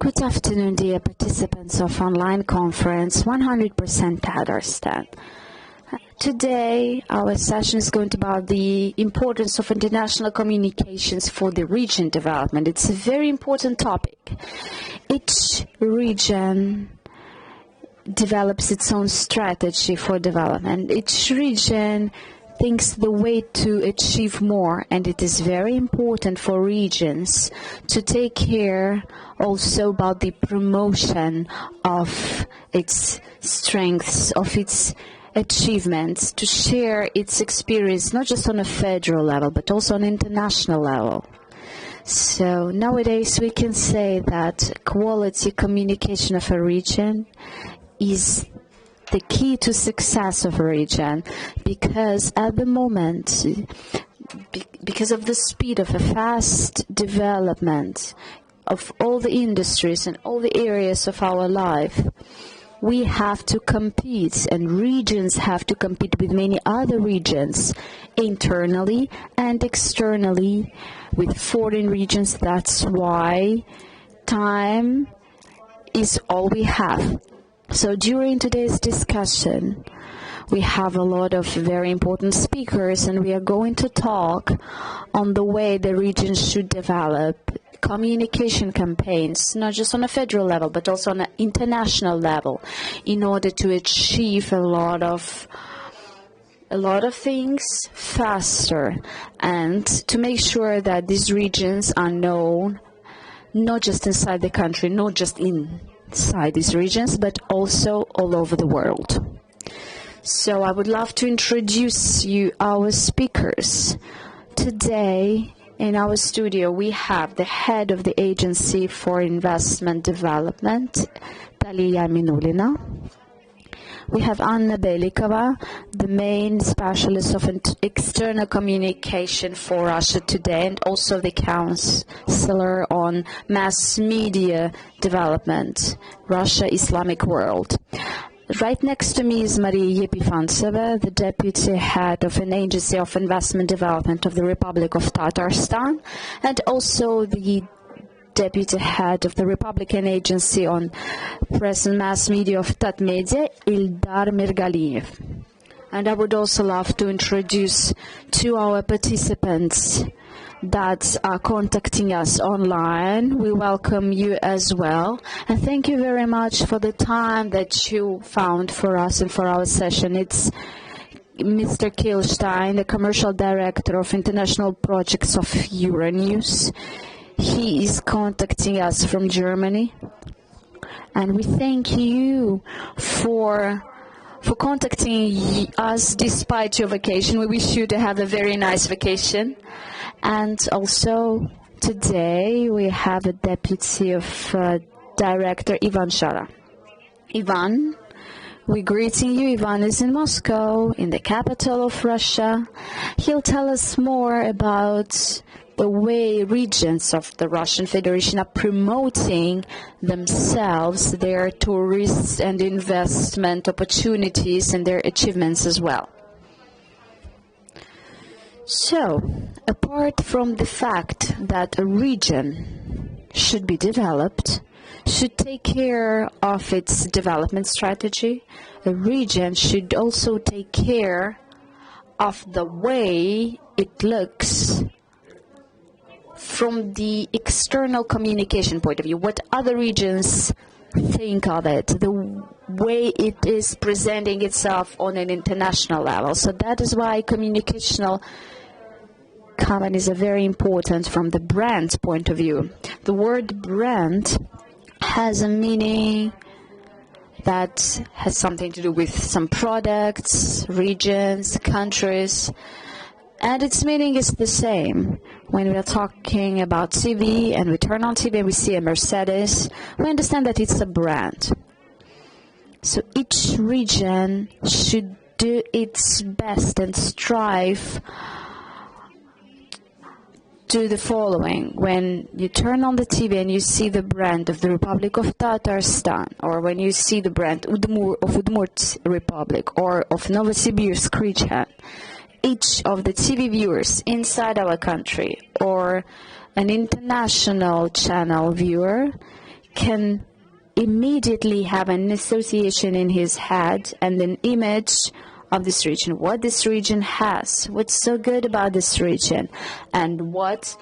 Good afternoon, dear participants of online conference 100% Tatarstan. Today, our session is going to be about the importance of international communications for the region development. It's a very important topic. Each region develops its own strategy for development. Each region thinks the way to achieve more, and it is very important for regions to take care also about the promotion of its strengths, of its achievements, to share its experience not just on a federal level but also on international level. So nowadays we can say that quality communication of a region is the key to success of a region, because at the moment, because of the speed of a fast development of all the industries and all the areas of our life, we have to compete, and regions have to compete with many other regions, internally and externally, with foreign regions. That's why time is all we have. So during today's discussion, we have a lot of very important speakers, and we are going to talk on the way the region should develop communication campaigns, not just on a federal level, but also on an international level, in order to achieve a lot of things faster, and to make sure that these regions are known not just inside the country, not just inside these regions, but also all over the world. So I would love to introduce you our speakers. Today in our studio we have the head of the Agency for Investment Development, Talia Minulina. We have Anna Belikova, the main specialist of external communication for Russia Today, and also the counselor on mass media development, Russia Islamic World. Right next to me is Maria Yepifantseva, the deputy head of an agency of investment development of the Republic of Tatarstan, and also the deputy head of the Republican Agency on Press and Mass Media of Tatmedia, Ildar Mirgaliyev. And I would also love to introduce to our participants that are contacting us online. We welcome you as well, and thank you very much for the time that you found for us and for our session. It's Mr. Kielstein, the commercial director of international projects of Euronews. He is contacting us from Germany, and we thank you for contacting us despite your vacation. We wish you to have a very nice vacation. And also today we have a deputy of director, Ivan Shara. Ivan, we're greeting you. Ivan is in Moscow, in the capital of Russia. He'll tell us more about the way regions of the Russian Federation are promoting themselves, their tourist and investment opportunities, and their achievements as well. So, apart from the fact that a region should be developed, should take care of its development strategy, a region should also take care of the way it looks from the external communication point of view, what other regions think of it, the way it is presenting itself on an international level. So that is why communicational companies are very important from the brand point of view. The word brand has a meaning that has something to do with some products, regions, countries, and its meaning is the same. When we are talking about TV and we turn on TV and we see a Mercedes, we understand that it's a brand. So each region should do its best and strive to the following. When you turn on the TV and you see the brand of the Republic of Tatarstan, or when you see the brand of Udmurt Republic, or of Novosibirsk region, each of the TV viewers inside our country or an international channel viewer can immediately have an association in his head and an image of this region, what this region has, what's so good about this region, and what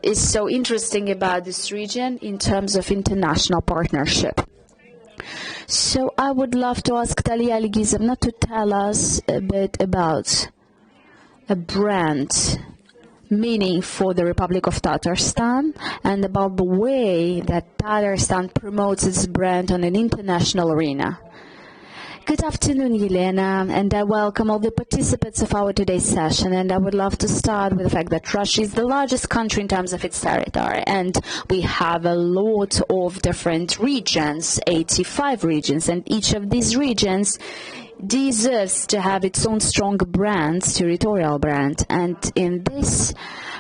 is so interesting about this region in terms of international partnership. So I would love to ask Talia Aligizemna to tell us a bit about a brand meaning for the Republic of Tatarstan and about the way that Tatarstan promotes its brand on an international arena. Good afternoon, Yelena, and I welcome all the participants of our today's session. And I would love to start with the fact that Russia is the largest country in terms of its territory, and we have a lot of different regions, 85 regions, and each of these regions deserves to have its own strong brand, territorial brand. And in this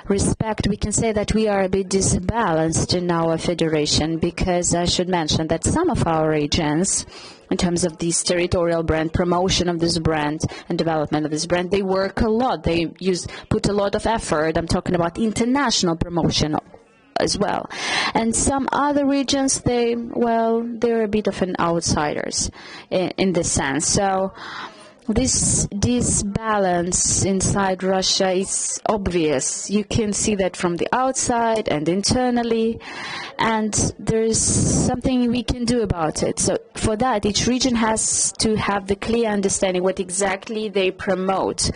respect, we can say that we are a bit disbalanced in our federation, because I should mention that some of our regions, in terms of this territorial brand, promotion of this brand and development of this brand, they work a lot. They put a lot of effort. I'm talking about international promotion as well. And some other regions, they're a bit of an outsiders in this sense. So this disbalance inside Russia is obvious. You can see that from the outside and internally, and there's something we can do about it. So for that, each region has to have the clear understanding what exactly they promote.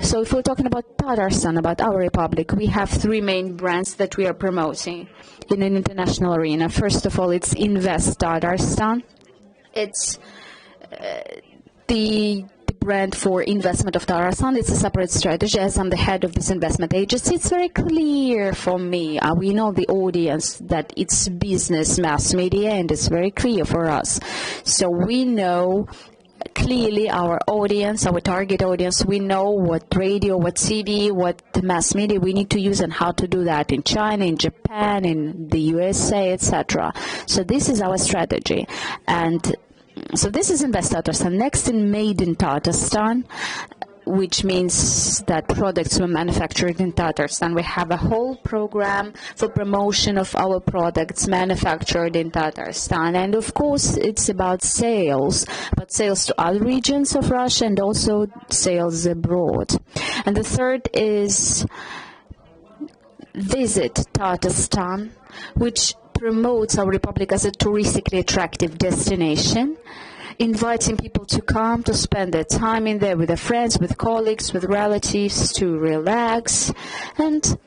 So if we're talking about Tatarstan, about our republic, we have three main brands that we are promoting in an international arena. First of all, it's Invest Tatarstan. It's the brand for investment of Tatarstan. It's a separate strategy. As I'm the head of this investment agency, it's very clear for me. We know the audience that it's business mass media, and it's very clear for us. So we know clearly our audience, our target audience. We know what radio, what CD, what mass media we need to use and how to do that in China, in Japan, in the USA, etc. So this is our strategy. And so this is Invest Tatarstan. Next, in Made in Tatarstan, which means that products were manufactured in Tatarstan. We have a whole program for promotion of our products manufactured in Tatarstan. And of course, it's about sales, but sales to other regions of Russia and also sales abroad. And the third is Visit Tatarstan, which promotes our republic as a touristically attractive destination, inviting people to come to spend their time in there with their friends, with colleagues, with relatives, to relax. And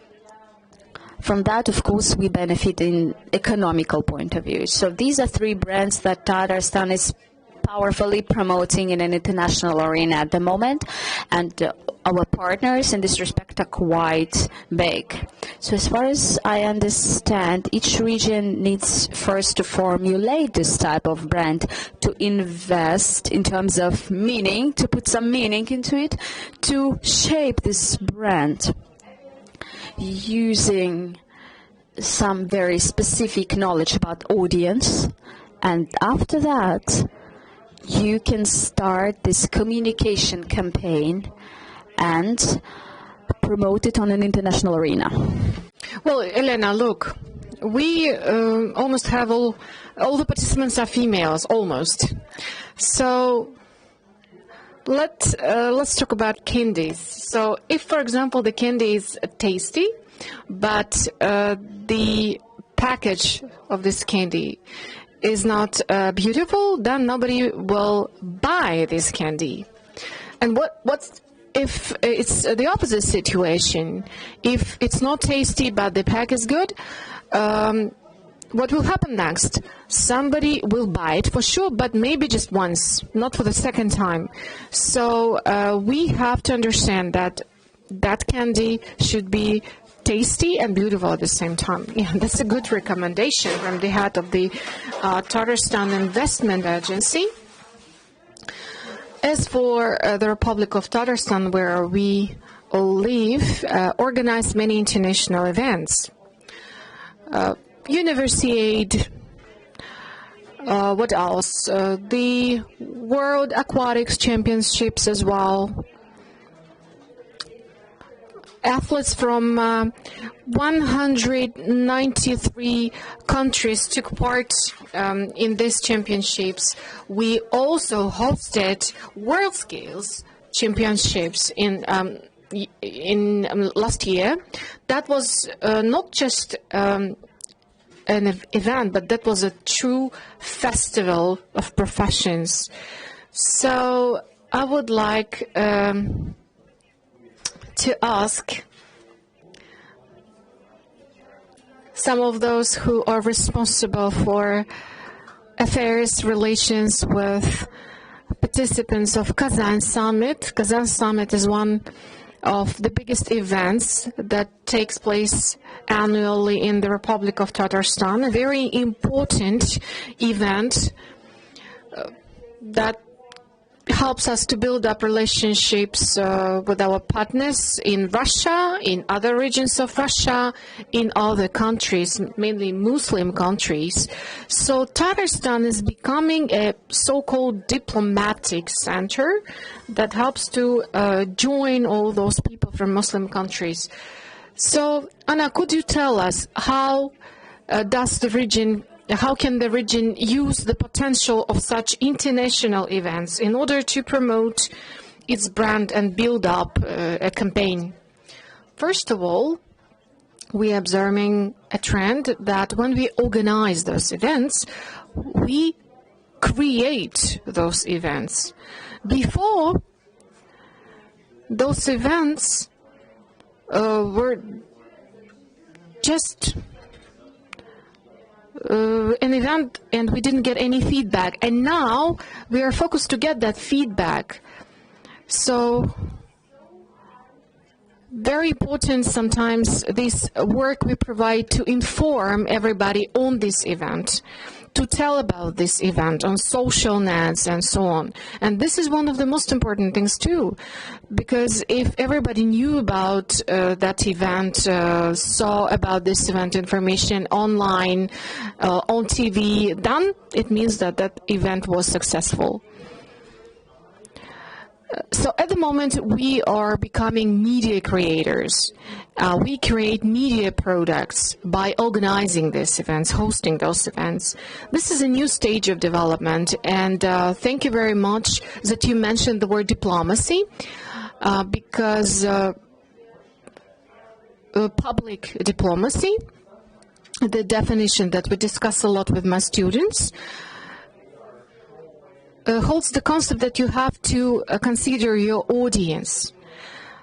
from that, of course, we benefit in economical point of view. So these are three brands that Tatarstan is powerfully promoting in an international arena at the moment, and our partners in this respect are quite big. So as far as I understand, each region needs first to formulate this type of brand, to invest in terms of meaning, to put some meaning into it, to shape this brand using some very specific knowledge about audience. And after that, you can start this communication campaign and promote it on an international arena. Well, Elena, look, we almost have all the participants are females, almost. So let's talk about candies. So if, for example, the candy is tasty, but the package of this candy is not beautiful, then nobody will buy this candy. And what's if it's the opposite situation? If it's not tasty but the pack is good, what will happen next? Somebody will buy it for sure, but maybe just once, not for the second time. So we have to understand that that candy should be tasty and beautiful at the same time. Yeah, that's a good recommendation from the head of the Tatarstan Investment Agency. As for the Republic of Tatarstan, where we live, organize many international events. Universiade, what else? The World Aquatics Championships as well. athletes from 193 countries took part in these championships. We also hosted World Skills Championships in last year. That was not just an event, but that was a true festival of professions. So I would like to ask some of those who are responsible for affairs, relations with participants of Kazan Summit. Kazan Summit is one of the biggest events that takes place annually in the Republic of Tatarstan, a very important event that helps us to build up relationships with our partners in Russia, in other regions of Russia, in other countries, mainly Muslim countries. So Tatarstan is becoming a so-called diplomatic center that helps to join all those people from Muslim countries. So, Anna, could you tell us how can the region use the potential of such international events in order to promote its brand and build up a campaign? First of all, we are observing a trend that when we organize those events, we create those events. Before, those events were just an event and we didn't get any feedback, and now we are focused to get that feedback. So very important sometimes this work we provide to inform everybody on this event, to tell about this event on social nets and so on. And this is one of the most important things too, because if everybody knew about that event, saw about this event information online, on TV, then it means that that event was successful. So at the moment, we are becoming media creators. We create media products by organizing these events, hosting those events. This is a new stage of development, and thank you very much that you mentioned the word diplomacy, because public diplomacy, the definition that we discuss a lot with my students, holds the concept that you have to consider your audience.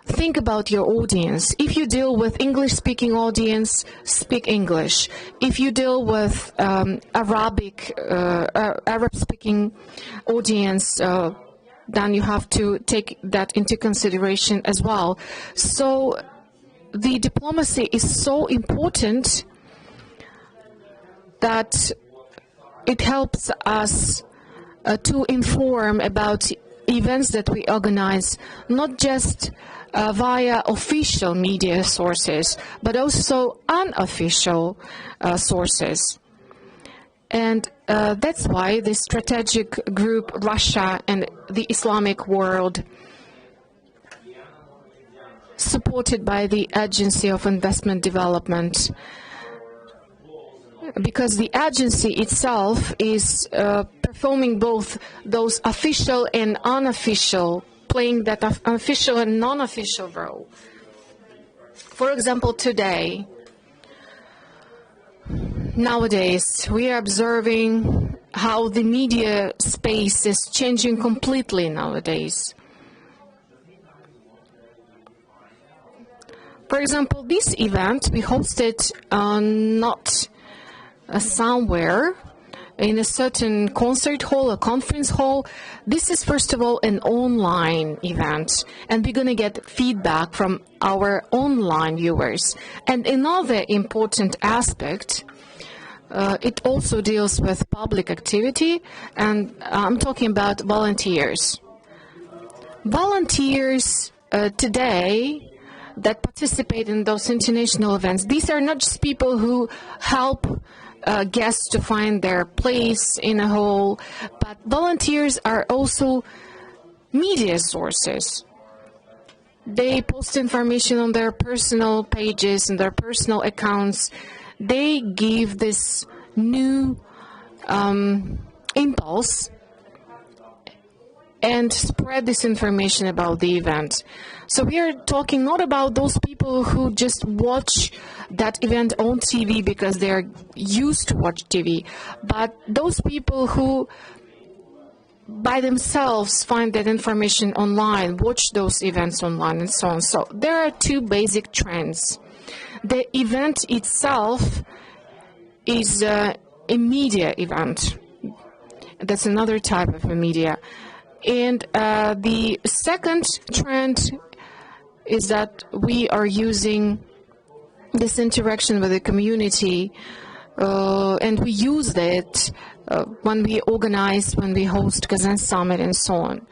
Think about your audience. If you deal with English-speaking audience, speak English. If you deal with Arab-speaking audience, then you have to take that into consideration as well. So the diplomacy is so important that it helps us to inform about events that we organize, not just via official media sources, but also unofficial sources. And that's why the strategic group Russia and the Islamic world, supported by the Agency of Investment Development, because the agency itself is performing both those official and unofficial, playing that official and non-official role. For example, nowadays, we are observing how the media space is changing completely nowadays. For example, this event we hosted not somewhere in a certain concert hall, a conference hall. This is first of all an online event, and we're going to get feedback from our online viewers. And another important aspect, it also deals with public activity, and I'm talking about volunteers. Volunteers today that participate in those international events, these are not just people who help guests to find their place in a hall, but volunteers are also media sources. They post information on their personal pages and their personal accounts. They give this new impulse and spread this information about the event. So we are talking not about those people who just watch that event on TV because they are used to watch TV, but those people who by themselves find that information online, watch those events online, and so on. So there are two basic trends. The event itself is a media event. That's another type of a media. And the second trend is that we are using this interaction with the community, and we use that when we organize, when we host Kazan Summit and so on.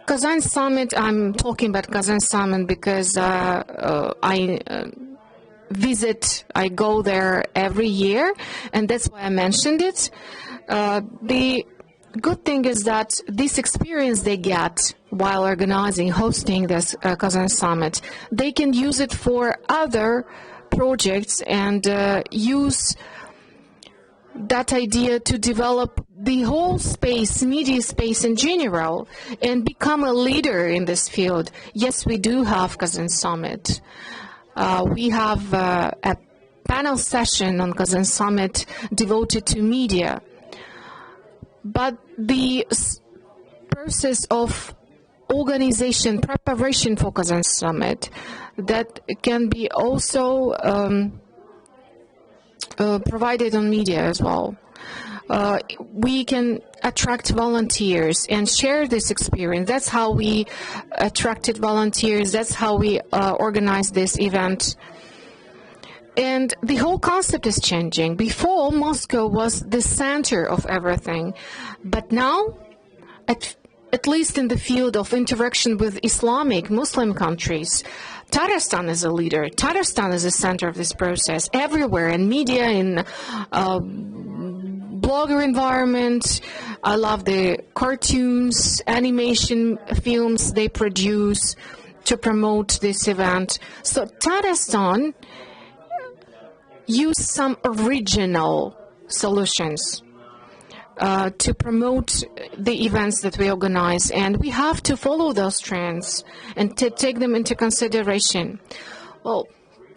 Kazan Summit, I'm talking about Kazan Summit because I go there every year, and that's why I mentioned it. The good thing is that this experience they get while hosting this Kazan Summit, they can use it for other projects and use that idea to develop the whole space, media space in general, and become a leader in this field. Yes, we do have Kazan Summit. We have a panel session on Kazan Summit devoted to media. But the process of organization, preparation for Kazan Summit, that can be also provided on media as well. We can attract volunteers and share this experience. That's how we attracted volunteers. That's how we organized this event. And the whole concept is changing. Before, Moscow was the center of everything. But now, at least in the field of interaction with Islamic Muslim countries, Tatarstan is a leader. Tatarstan is the center of this process. Everywhere, in media, in blogger environment. I love the cartoons, animation films they produce to promote this event. So Tatarstan use some original solutions to promote the events that we organize, and we have to follow those trends and to take them into consideration. Well,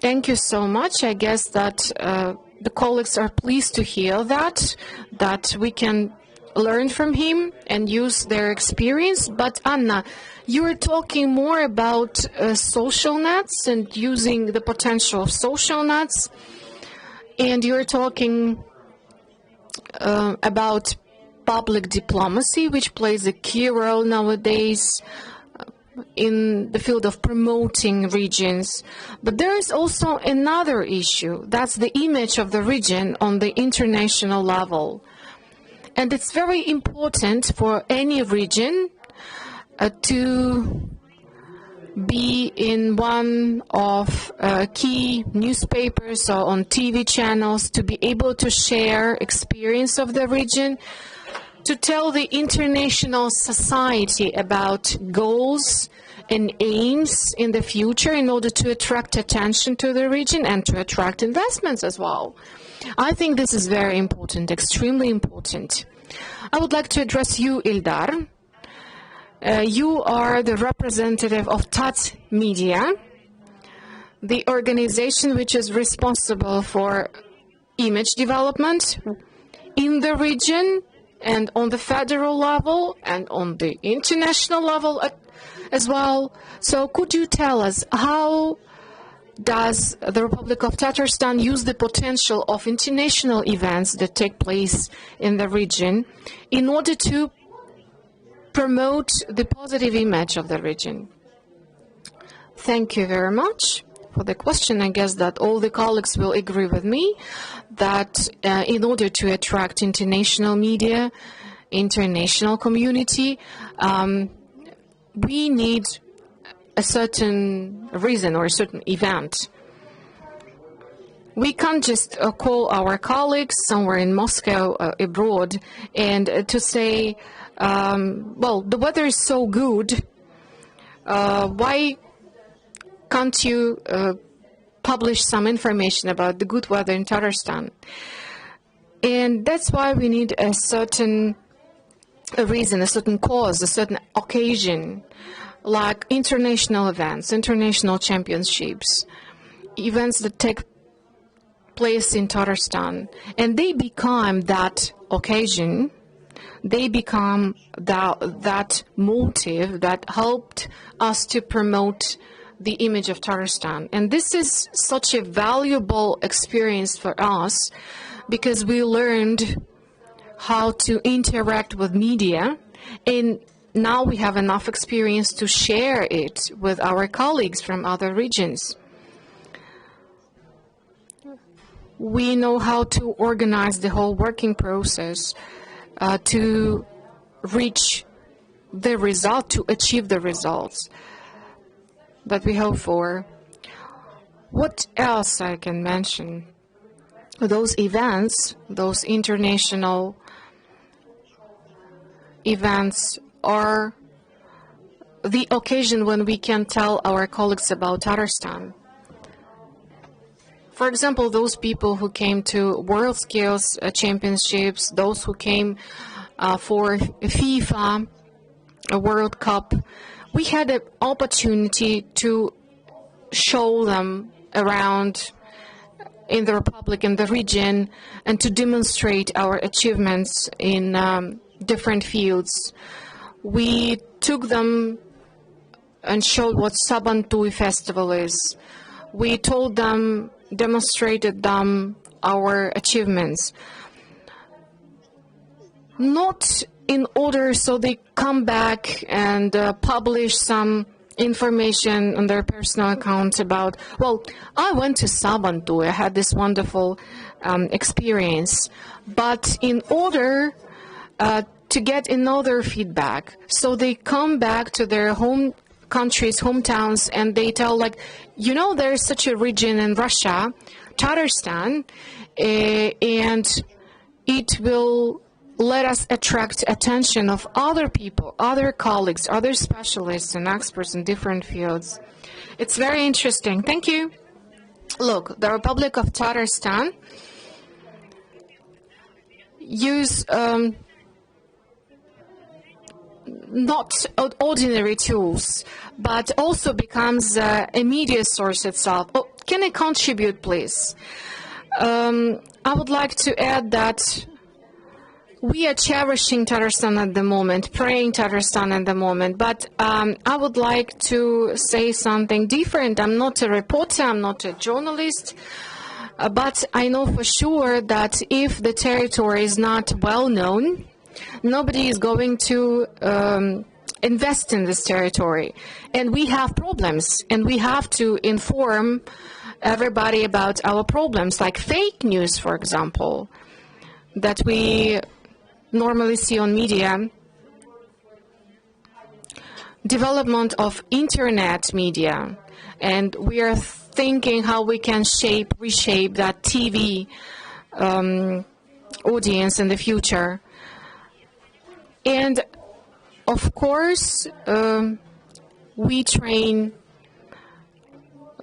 thank you so much. I guess that the colleagues are pleased to hear that we can learn from him and use their experience. But Anna, you were talking more about social nets and using the potential of social nets. And you're talking about public diplomacy, which plays a key role nowadays in the field of promoting regions. But there is also another issue. That's the image of the region on the international level. And it's very important for any region to be in one of key newspapers or on TV channels, to be able to share experience of the region, to tell the international society about goals and aims in the future in order to attract attention to the region and to attract investments as well. I think this is very important, extremely important. I would like to address you, Ildar. You are the representative of TAT Media, the organization which is responsible for image development in the region and on the federal level and on the international level as well. So could you tell us, how does the Republic of Tatarstan use the potential of international events that take place in the region in order to promote the positive image of the region? Thank you very much for the question. I guess that all the colleagues will agree with me that in order to attract international media, international community, we need a certain reason or a certain event. We can't just call our colleagues somewhere in Moscow abroad and to say, well, the weather is so good, why can't you publish some information about the good weather in Tatarstan? And that's why we need a certain reason, a certain cause, a certain occasion, like international events, international championships, events that take place in Tatarstan, and they become that occasion, they become that motive that helped us to promote the image of Tatarstan. And this is such a valuable experience for us because we learned how to interact with media, and now we have enough experience to share it with our colleagues from other regions. We know how to organize the whole working process to reach the result, to achieve the results that we hope for. What else I can mention? Those events, those international events are the occasion when we can tell our colleagues about Tatarstan. For example, those people who came to World Skills Championships, those who came for FIFA World Cup, we had an opportunity to show them around in the Republic, in the region, and to demonstrate our achievements in different fields. We took them and showed what Sabantui Festival is. We told them, demonstrated them our achievements. Not in order so they come back and publish some information on their personal accounts about, well, I went to Sabantui, I had this wonderful experience, but in order to get another feedback, so they come back to their home countries, hometowns, and they tell, like, you know, there's such a region in Russia, Tatarstan, and it will let us attract attention of other people, other colleagues, other specialists and experts in different fields. It's very interesting. Thank you. Look, the Republic of Tatarstan use not ordinary tools, but also becomes a media source itself. Oh, can I contribute, please? I would like to add that we are cherishing Tatarstan at the moment, praying Tatarstan at the moment, but I would like to say something different. I'm not a reporter, I'm not a journalist, but I know for sure that if the territory is not well known, nobody is going to invest in this territory. And we have problems, and we have to inform everybody about our problems, like fake news, for example, that we normally see on media, development of internet media, and we are thinking how we can reshape that TV audience in the future. And of course, we train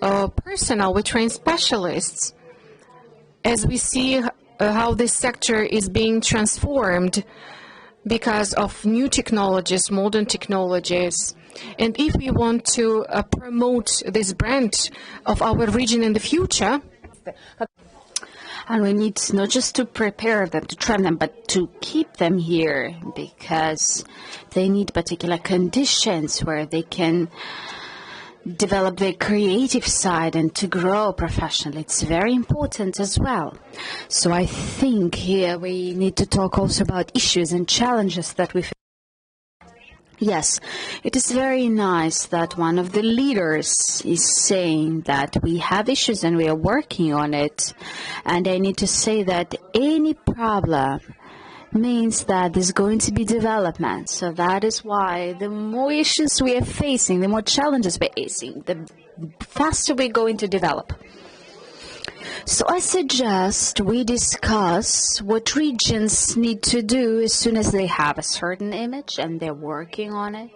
personnel, we train specialists, as we see how this sector is being transformed because of new technologies, modern technologies. And if we want to promote this brand of our region in the future, and we need not just to prepare them, to train them, but to keep them here, because they need particular conditions where they can develop their creative side and to grow professionally. It's very important as well. So I think here we need to talk also about issues and challenges that we face. Yes, it is very nice that one of the leaders is saying that we have issues and we are working on it. And I need to say that any problem means that there's going to be development. So that is why the more issues we are facing, the more challenges we're facing, the faster we're going to develop. So I suggest we discuss what regions need to do as soon as they have a certain image and they're working on it.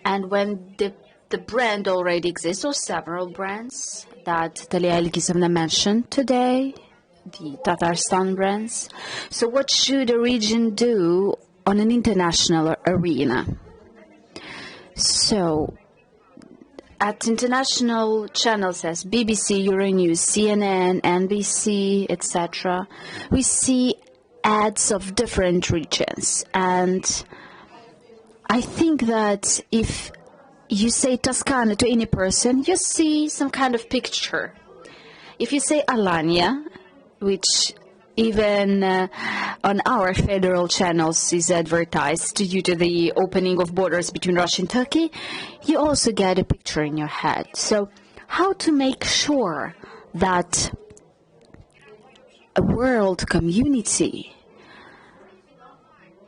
And when the brand already exists, or several brands that Talia Elgisovna mentioned today, the Tatarstan brands. So what should a region do on an international arena? So at international channels as BBC, Euronews, CNN, NBC, etc., we see ads of different regions. And I think that if you say Toscana to any person, you see some kind of picture. If you say Alania, which even on our federal channels is advertised due to the opening of borders between Russia and Turkey, you also get a picture in your head. So how to make sure that a world community,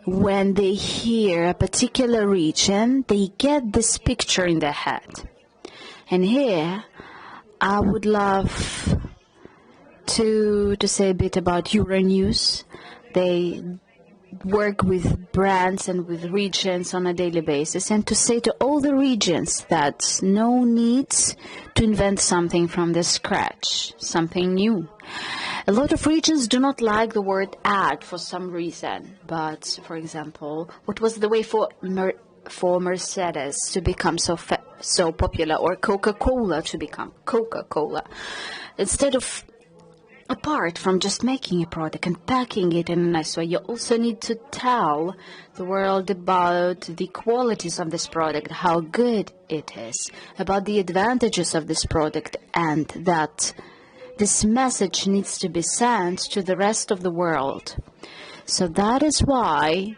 when they hear a particular region, they get this picture in their head. And here I would love to say a bit about Euronews. They work with brands and with regions on a daily basis, and to say to all the regions that no need to invent something from the scratch, something new. A lot of regions do not like the word ad for some reason, but for example, what was the way for Mercedes to become so popular, or Coca-Cola to become Coca-Cola? Instead of, apart from just making a product and packing it in a nice way, you also need to tell the world about the qualities of this product, how good it is, about the advantages of this product, and that this message needs to be sent to the rest of the world. So that is why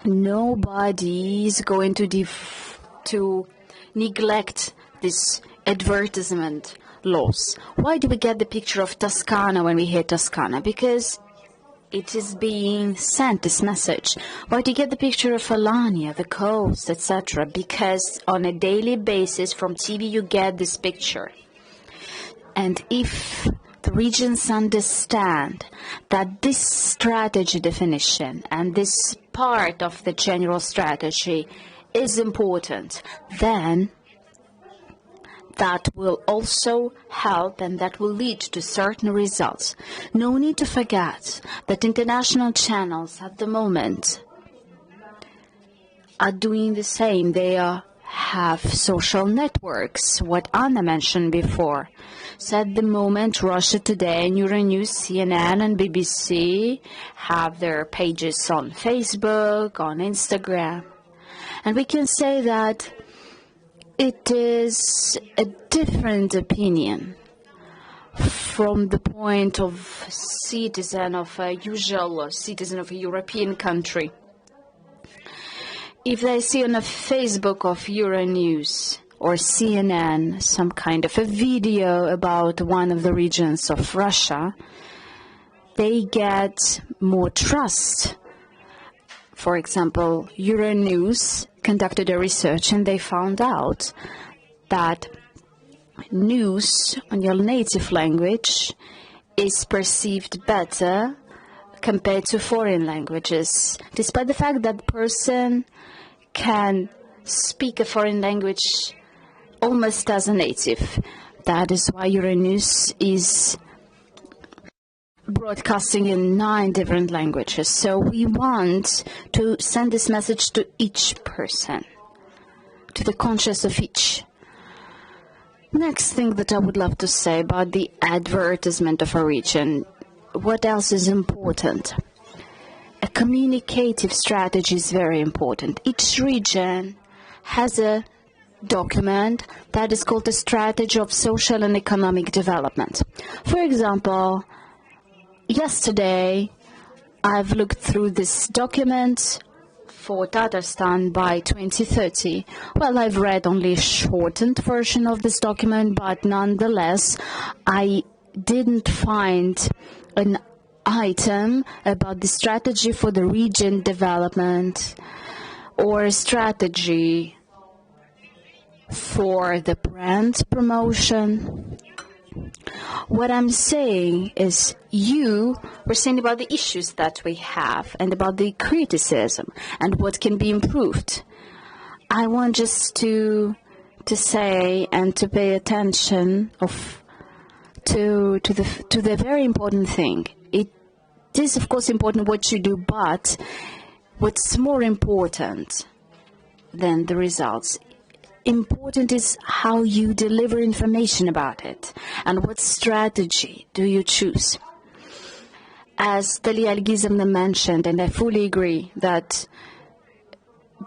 nobody is going to neglect this advertisement laws. Why do we get the picture of Toscana when we hear Toscana? Because it is being sent, this message. Why do you get the picture of Alania, the coast, etc.? Because on a daily basis from TV you get this picture. And if the regions understand that this strategy definition and this part of the general strategy is important, then that will also help and that will lead to certain results. No need to forget that international channels at the moment are doing the same. They have social networks, what Anna mentioned before. So at the moment, Russia Today, Euronews, CNN, and BBC have their pages on Facebook, on Instagram. And we can say that it is a different opinion from the point of citizen of a usual citizen of a European country. If they see on a Facebook of Euronews or CNN some kind of a video about one of the regions of Russia, they get more trust. For example, Euronews conducted a research and they found out that news on your native language is perceived better compared to foreign languages, despite the fact that person can speak a foreign language almost as a native. That is why Euronews is broadcasting in 9 different languages. So we want to send this message to each person, to the conscious of each. Next thing that I would love to say about the advertisement of a region, what else is important? A communicative strategy is very important. Each region has a document that is called a strategy of social and economic development. For example, yesterday I've looked through this document for Tatarstan by 2030. Well, I've read only a shortened version of this document, but nonetheless, I didn't find an item about the strategy for the region development or a strategy for the brand promotion What I'm saying is you were saying about the issues that we have and about the criticism and what can be improved. I want just to say and to pay attention to the very important thing. It is, of course, important what you do, but what's more important than the results, important is how you deliver information about it and what strategy do you choose. As Dalia Algizamna mentioned, and I fully agree, that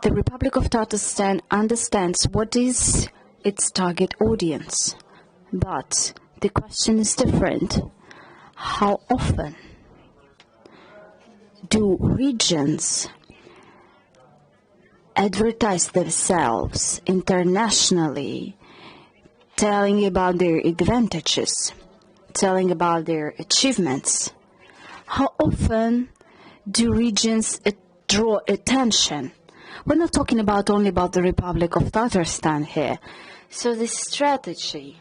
the Republic of Tatarstan understands what is its target audience, but the question is different. How often do regions advertise themselves internationally, telling about their advantages, telling about their achievements? How often do regions draw attention? We're not talking only about the Republic of Tatarstan here. So this strategy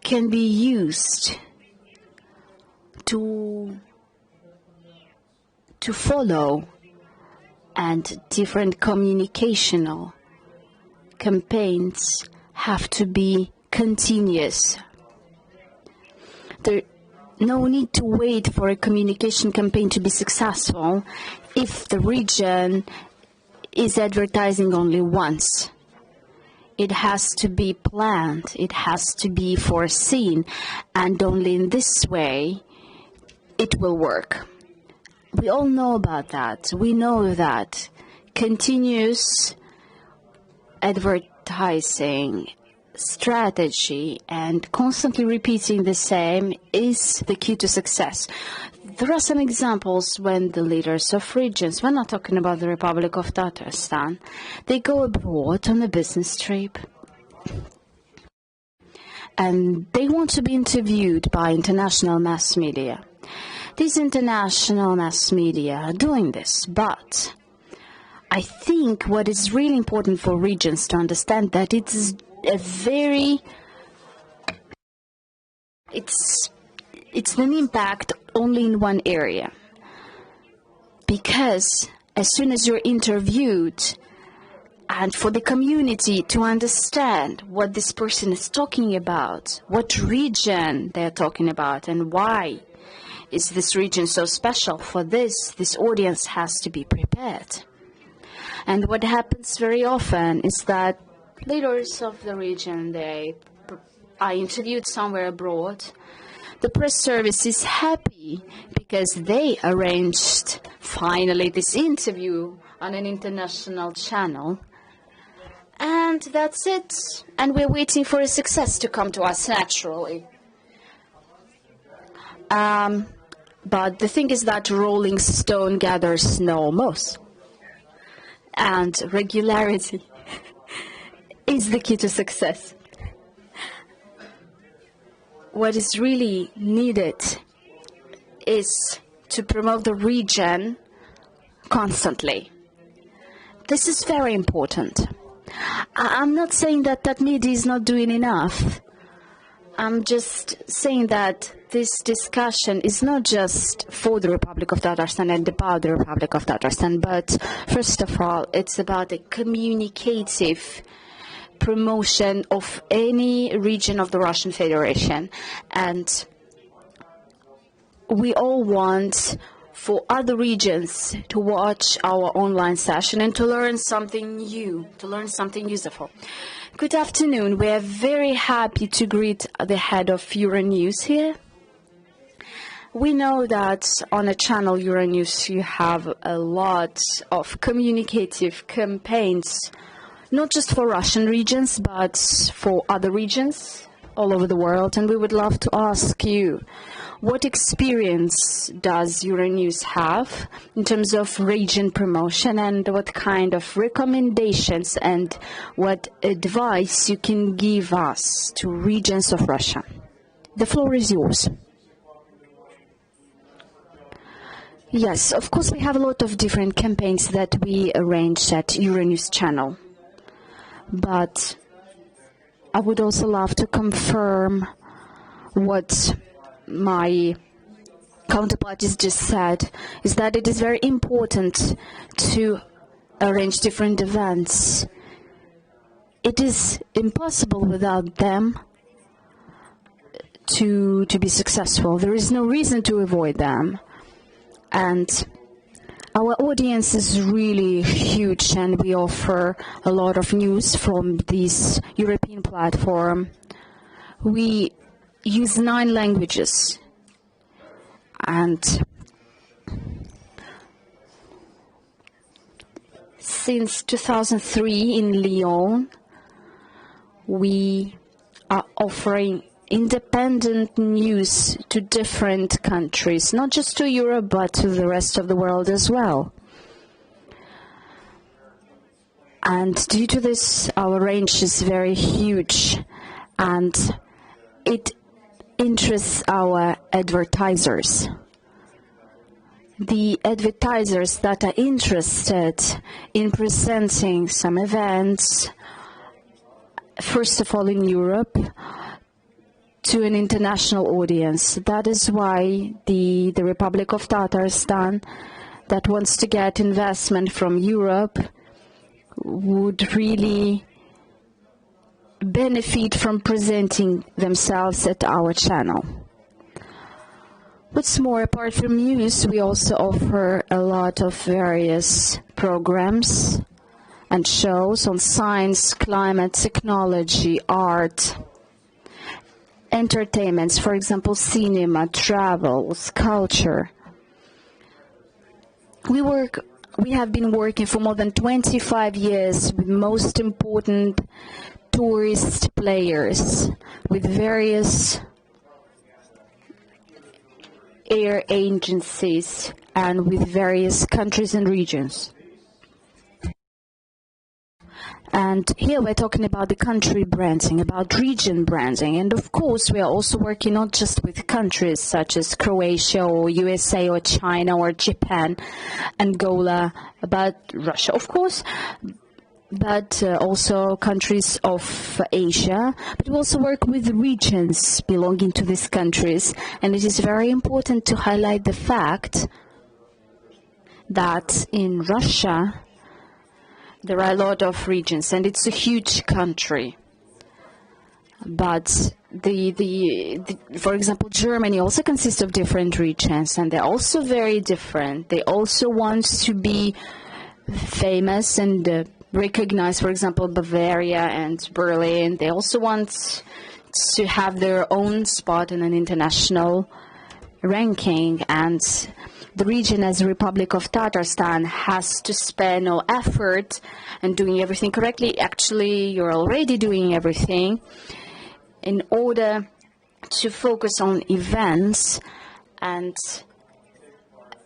can be used to follow, and different communicational campaigns have to be continuous. There's no need to wait for a communication campaign to be successful if the region is advertising only once. It has to be planned, it has to be foreseen, and only in this way it will work. We all know about that. We know that continuous advertising strategy and constantly repeating the same is the key to success. There are some examples when the leaders of regions, we're not talking about the Republic of Tatarstan, they go abroad on a business trip and they want to be interviewed by international mass media. These international mass media are doing this, but I think what is really important for regions to understand that it's an impact only in one area. Because as soon as you're interviewed, and for the community to understand what this person is talking about, what region they're talking about, and why is this region so special, for this audience has to be prepared. And what happens very often is that leaders of the region, they are interviewed somewhere abroad. The press service is happy because they arranged finally this interview on an international channel. And that's it. And we're waiting for a success to come to us naturally. But the thing is that Rolling Stone gathers no moss. And regularity is the key to success. What is really needed is to promote the region constantly. This is very important. I'm not saying that media is not doing enough. I'm just saying that this discussion is not just for the Republic of Tatarstan and about the Republic of Tatarstan, but first of all, it's about a communicative promotion of any region of the Russian Federation. And we all want for other regions to watch our online session and to learn something new, to learn something useful. Good afternoon. We are very happy to greet the head of Euronews here. We know that on a channel Euronews you have a lot of communicative campaigns, not just for Russian regions, but for other regions all over the world. And we would love to ask you, what experience does Euronews have in terms of region promotion, and what kind of recommendations and what advice you can give us to regions of Russia? The floor is yours. Yes, of course we have a lot of different campaigns that we arrange at Euronews channel. But I would also love to confirm what my counterparties just said, is that it is very important to arrange different events. It is impossible without them to be successful. There is no reason to avoid them. And our audience is really huge, and we offer a lot of news from this European platform. We use 9 languages. And since 2003 in Lyon, we are offering independent news to different countries, not just to Europe, but to the rest of the world as well. And due to this, our range is very huge, and it interests our advertisers. The advertisers that are interested in presenting some events, first of all in Europe, to an international audience. That is why the Republic of Tatarstan, that wants to get investment from Europe, would really benefit from presenting themselves at our channel. What's more, apart from news, we also offer a lot of various programs and shows on science, climate, technology, art, entertainments, for example, cinema, travels, culture. We have been working for more than 25 years with most important tourist players, with various air agencies, and with various countries and regions. And here we're talking about the country branding, about region branding. And of course, we are also working not just with countries such as Croatia or USA or China or Japan, Angola, but Russia, of course, but also countries of Asia. But we also work with regions belonging to these countries. And it is very important to highlight the fact that in Russia, there are a lot of regions, and it's a huge country. But for example, Germany also consists of different regions, and they're also very different. They also want to be famous and recognized. For example, Bavaria and Berlin, they also want to have their own spot in an international ranking. And the region as the Republic of Tatarstan has to spend no effort and doing everything correctly. Actually, you're already doing everything in order to focus on events, and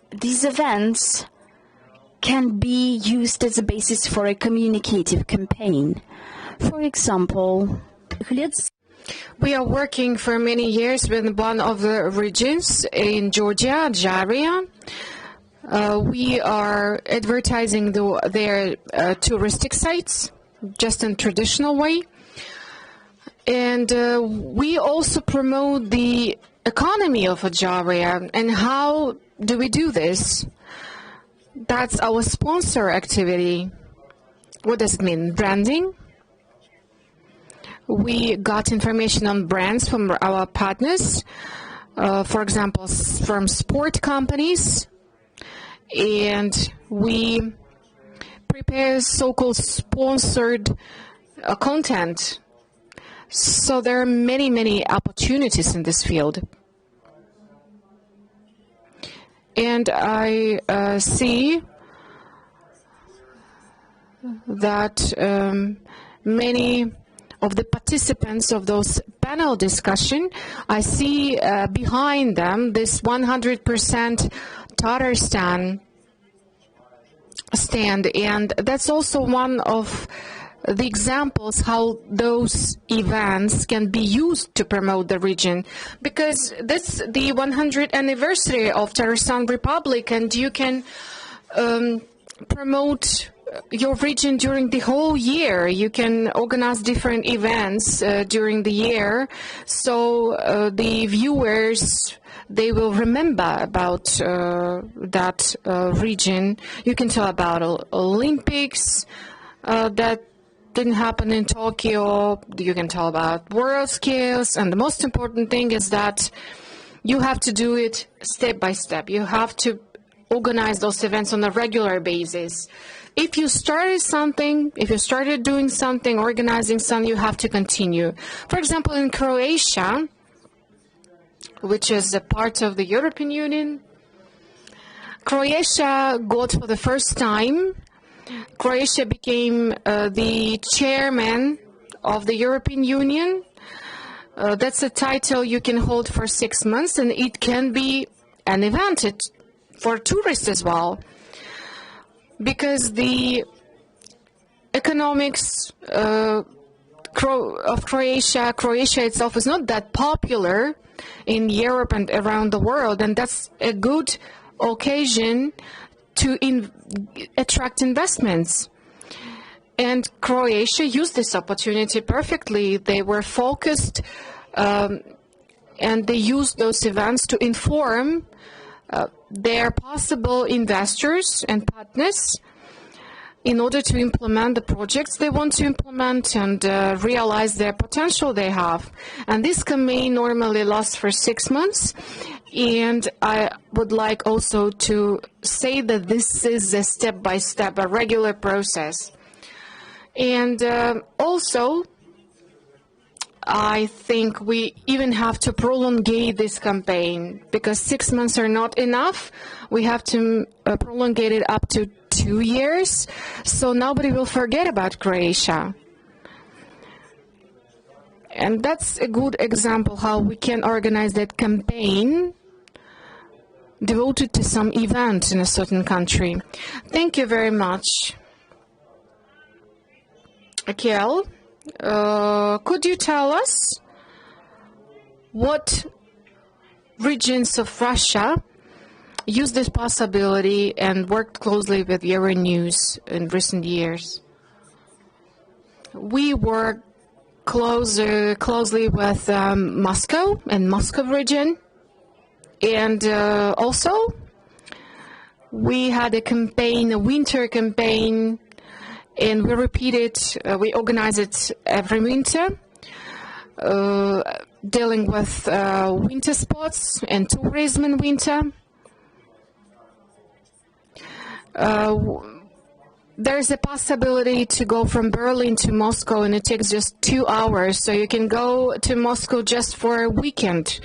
these events can be used as a basis for a communicative campaign. For example, we are working for many years with one of the regions in Georgia, Jaria. We are advertising their touristic sites, just in traditional way. And we also promote the economy of Jaria. And how do we do this? That's our sponsor activity. What does it mean? Branding. We got information on brands from our partners, for example, from sport companies, and we prepare so-called sponsored content. So there are many, many opportunities in this field. And I see that many of the participants of those panel discussion, I see behind them this 100% Tatarstan stand, and that's also one of the examples how those events can be used to promote the region, because that's the 100th anniversary of Tatarstan Republic, and you can promote your region during the whole year. You can organize different events during the year, so the viewers, they will remember about that region. You can tell about Olympics that didn't happen in Tokyo. You can tell about world skills, and the most important thing is that you have to do it step by step. You have to organize those events on a regular basis. If you started something, if you started doing something, organizing something, you have to continue. For example, in Croatia, which is a part of the European Union, Croatia got for the first time, Croatia became the chairman of the European Union. That's a title you can hold for 6 months, and it can be an event for tourists as well, because the economics of Croatia itself is not that popular in Europe and around the world, and that's a good occasion to attract investments. And Croatia used this opportunity perfectly. They were focused and they used those events to inform their possible investors and partners in order to implement the projects they want to implement and realize their potential they have. And this campaign normally lasts for 6 months. And I would like also to say that this is a step-by-step, a regular process. And also, I think we even have to prolongate this campaign, because 6 months are not enough. We have to prolongate it up to 2 years, so nobody will forget about Croatia. And that's a good example how we can organize that campaign devoted to some event in a certain country. Thank you very much. Kiel, could you tell us what regions of Russia used this possibility and worked closely with Euronews in recent years? We work closely with Moscow and Moscow region, and also we had a campaign, a winter campaign, and we repeat it, we organize it every winter, dealing with winter sports and tourism in winter. There's a possibility to go from Berlin to Moscow, and it takes just 2 hours, so you can go to Moscow just for a weekend.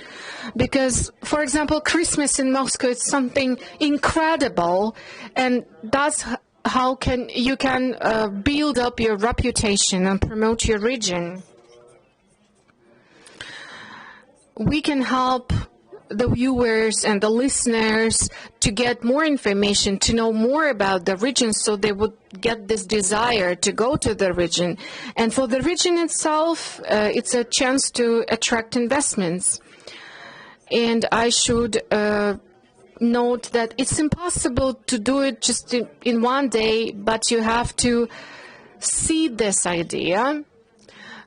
Because, for example, Christmas in Moscow is something incredible, and that's how you can build up your reputation and promote your region. We can help the viewers and the listeners to get more information, to know more about the region, so they would get this desire to go to the region. And for the region itself, it's a chance to attract investments. And I should note that it's impossible to do it just in one day, but you have to see this idea.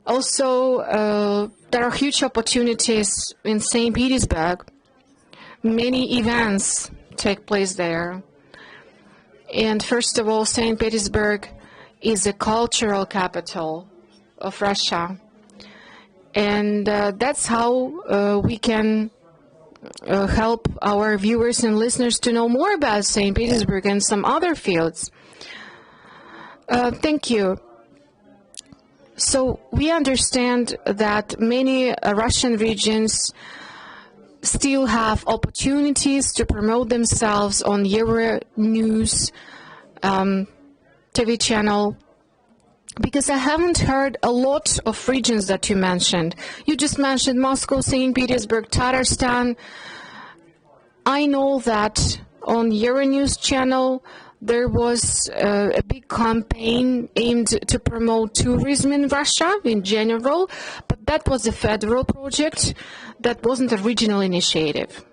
Also, there are huge opportunities in St. Petersburg. Many events take place there. And first of all, St. Petersburg is a cultural capital of Russia. And that's how we can help our viewers and listeners to know more about St. Petersburg and some other fields. Thank you. So we understand that many Russian regions still have opportunities to promote themselves on Euronews TV channel, because I haven't heard a lot of regions that you mentioned. You just mentioned Moscow, St. Petersburg, Tatarstan. I know that on Euronews channel there was a big campaign aimed to promote tourism in Russia in general, but that was a federal project. That wasn't a regional initiative.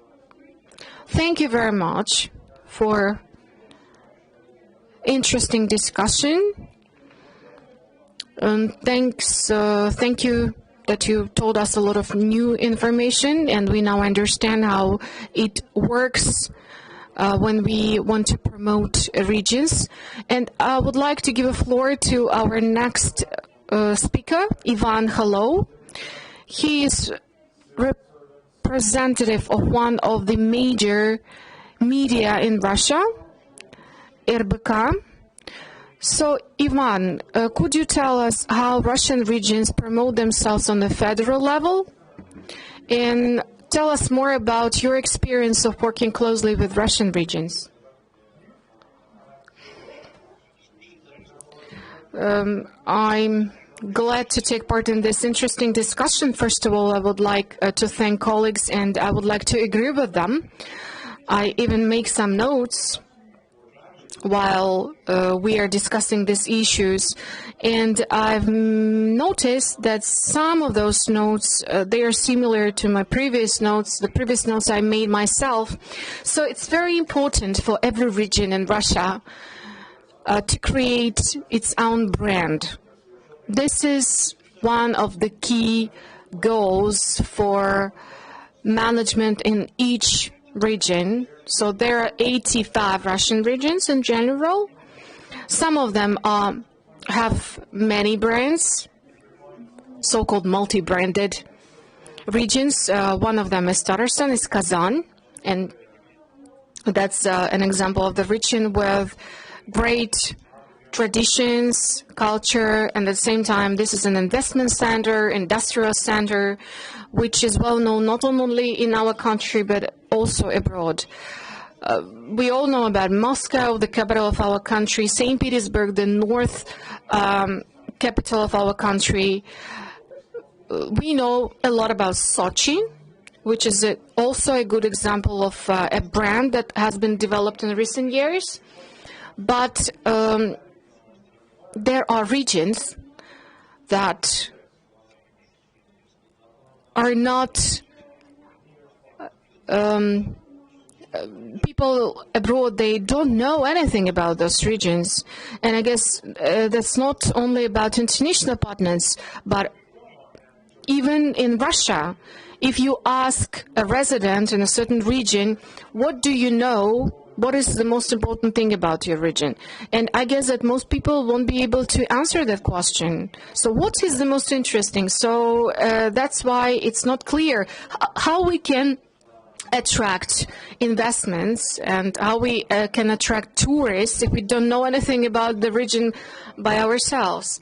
Thank you very much for interesting discussion. Thank you that you told us a lot of new information, and we now understand how it works when we want to promote regions. And I would like to give a floor to our next speaker, Ivan Hello. He is representative of one of the major media in Russia, RBK. So, Ivan, could you tell us how Russian regions promote themselves on the federal level? And tell us more about your experience of working closely with Russian regions. I'm glad to take part in this interesting discussion. First of all, I would like to thank colleagues, and I would like to agree with them. I even make some notes while we are discussing these issues, and I've noticed that some of those notes, they are similar to my previous notes, the previous notes I made myself. So it's very important for every region in Russia to create its own brand. This is one of the key goals for management in each region. So there are 85 Russian regions in general. Some of them have many brands, so-called multi-branded regions. One of them is Tatarstan, is Kazan, and that's an example of the region with great traditions, culture, and at the same time this is an investment center, industrial center, which is well known not only in our country but also abroad. We all know about Moscow, the capital of our country, St. Petersburg, the north capital of our country. We know a lot about Sochi, which is also a good example of a brand that has been developed in recent years. But there are regions that are not people abroad, they don't know anything about those regions. And I guess that's not only about international partners, but even in Russia, if you ask a resident in a certain region, what do you know? What is the most important thing about your region? And I guess that most people won't be able to answer that question. So what is the most interesting? So that's why it's not clear how we can attract investments and how we can attract tourists if we don't know anything about the region by ourselves.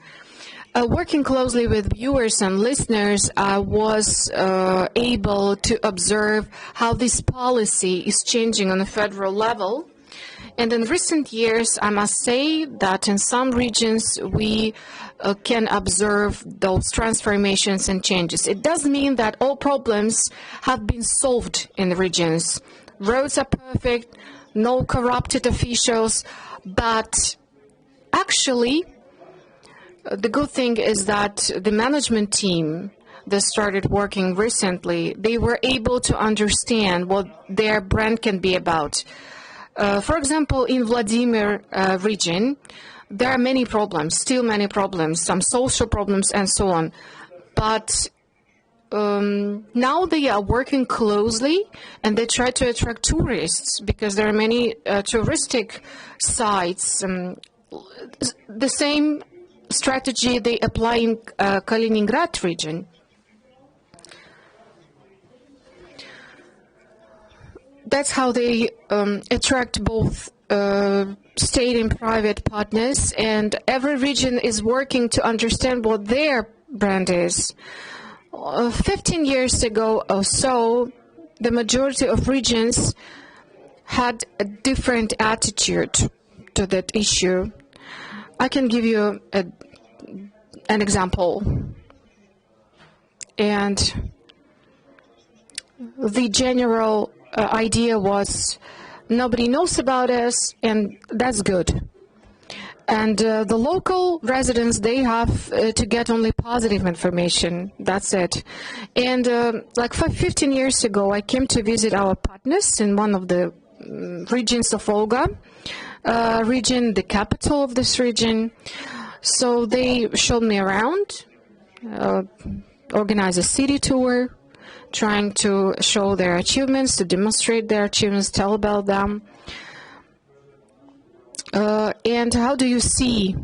Working closely with viewers and listeners, I was able to observe how this policy is changing on a federal level. And in recent years, I must say that in some regions we can observe those transformations and changes. It does mean that all problems have been solved in the regions. Roads are perfect, no corrupted officials, but actually, the good thing is that the management team that started working recently, they were able to understand what their brand can be about. For example, in Vladimir region, there are many problems, still many problems, some social problems and so on. But now they are working closely and they try to attract tourists because there are many touristic sites. The same strategy they apply in Kaliningrad region. That's how they attract both state and private partners, and every region is working to understand what their brand is. 15 years ago or so, the majority of regions had a different attitude to that issue. I can give you an example. And the general idea was nobody knows about us, and that's good. And the local residents, they have to get only positive information. That's it. And like 15 years ago, I came to visit our partners in one of the regions of Volga. region, the capital of this region. So they showed me around, organize a city tour, trying to show their achievements, to demonstrate their achievements, tell about them. And how do you see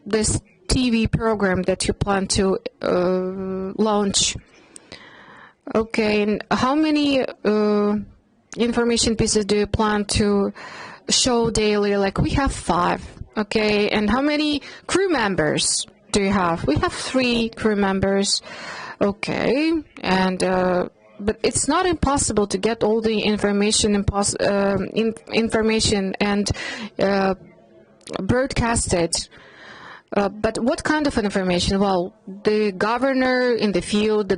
this TV program that you plan to launch? Okay, and how many information pieces do you plan to show daily? Like, we have 5, okay, and how many crew members do you have? We have 3 crew members, okay, and but it's not impossible to get all the information and broadcast it. But what kind of information? Well, the governor in the field, the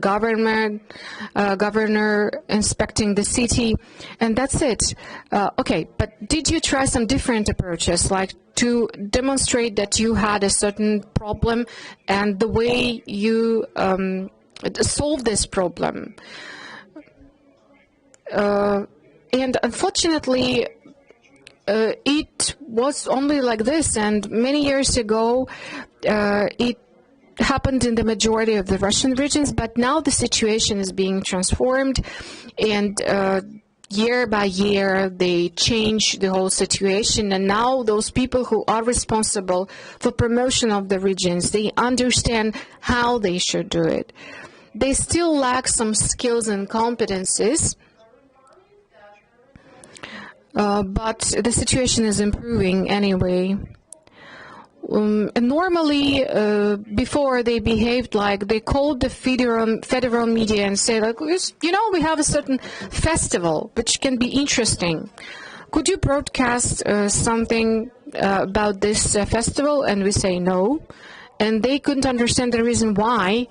governor inspecting the city, and that's it. Okay, but did you try some different approaches, like to demonstrate that you had a certain problem and the way you solve this problem? And unfortunately, it was only like this, and many years ago it happened in the majority of the Russian regions, but now the situation is being transformed, and year by year they change the whole situation, and now those people who are responsible for promotion of the regions, they understand how they should do it. They still lack some skills and competencies, but the situation is improving anyway. And normally, before they behaved like they called the federal media and say, like, you know, we have a certain festival which can be interesting. Could you broadcast something about this festival? And we say no, and they couldn't understand the reason why.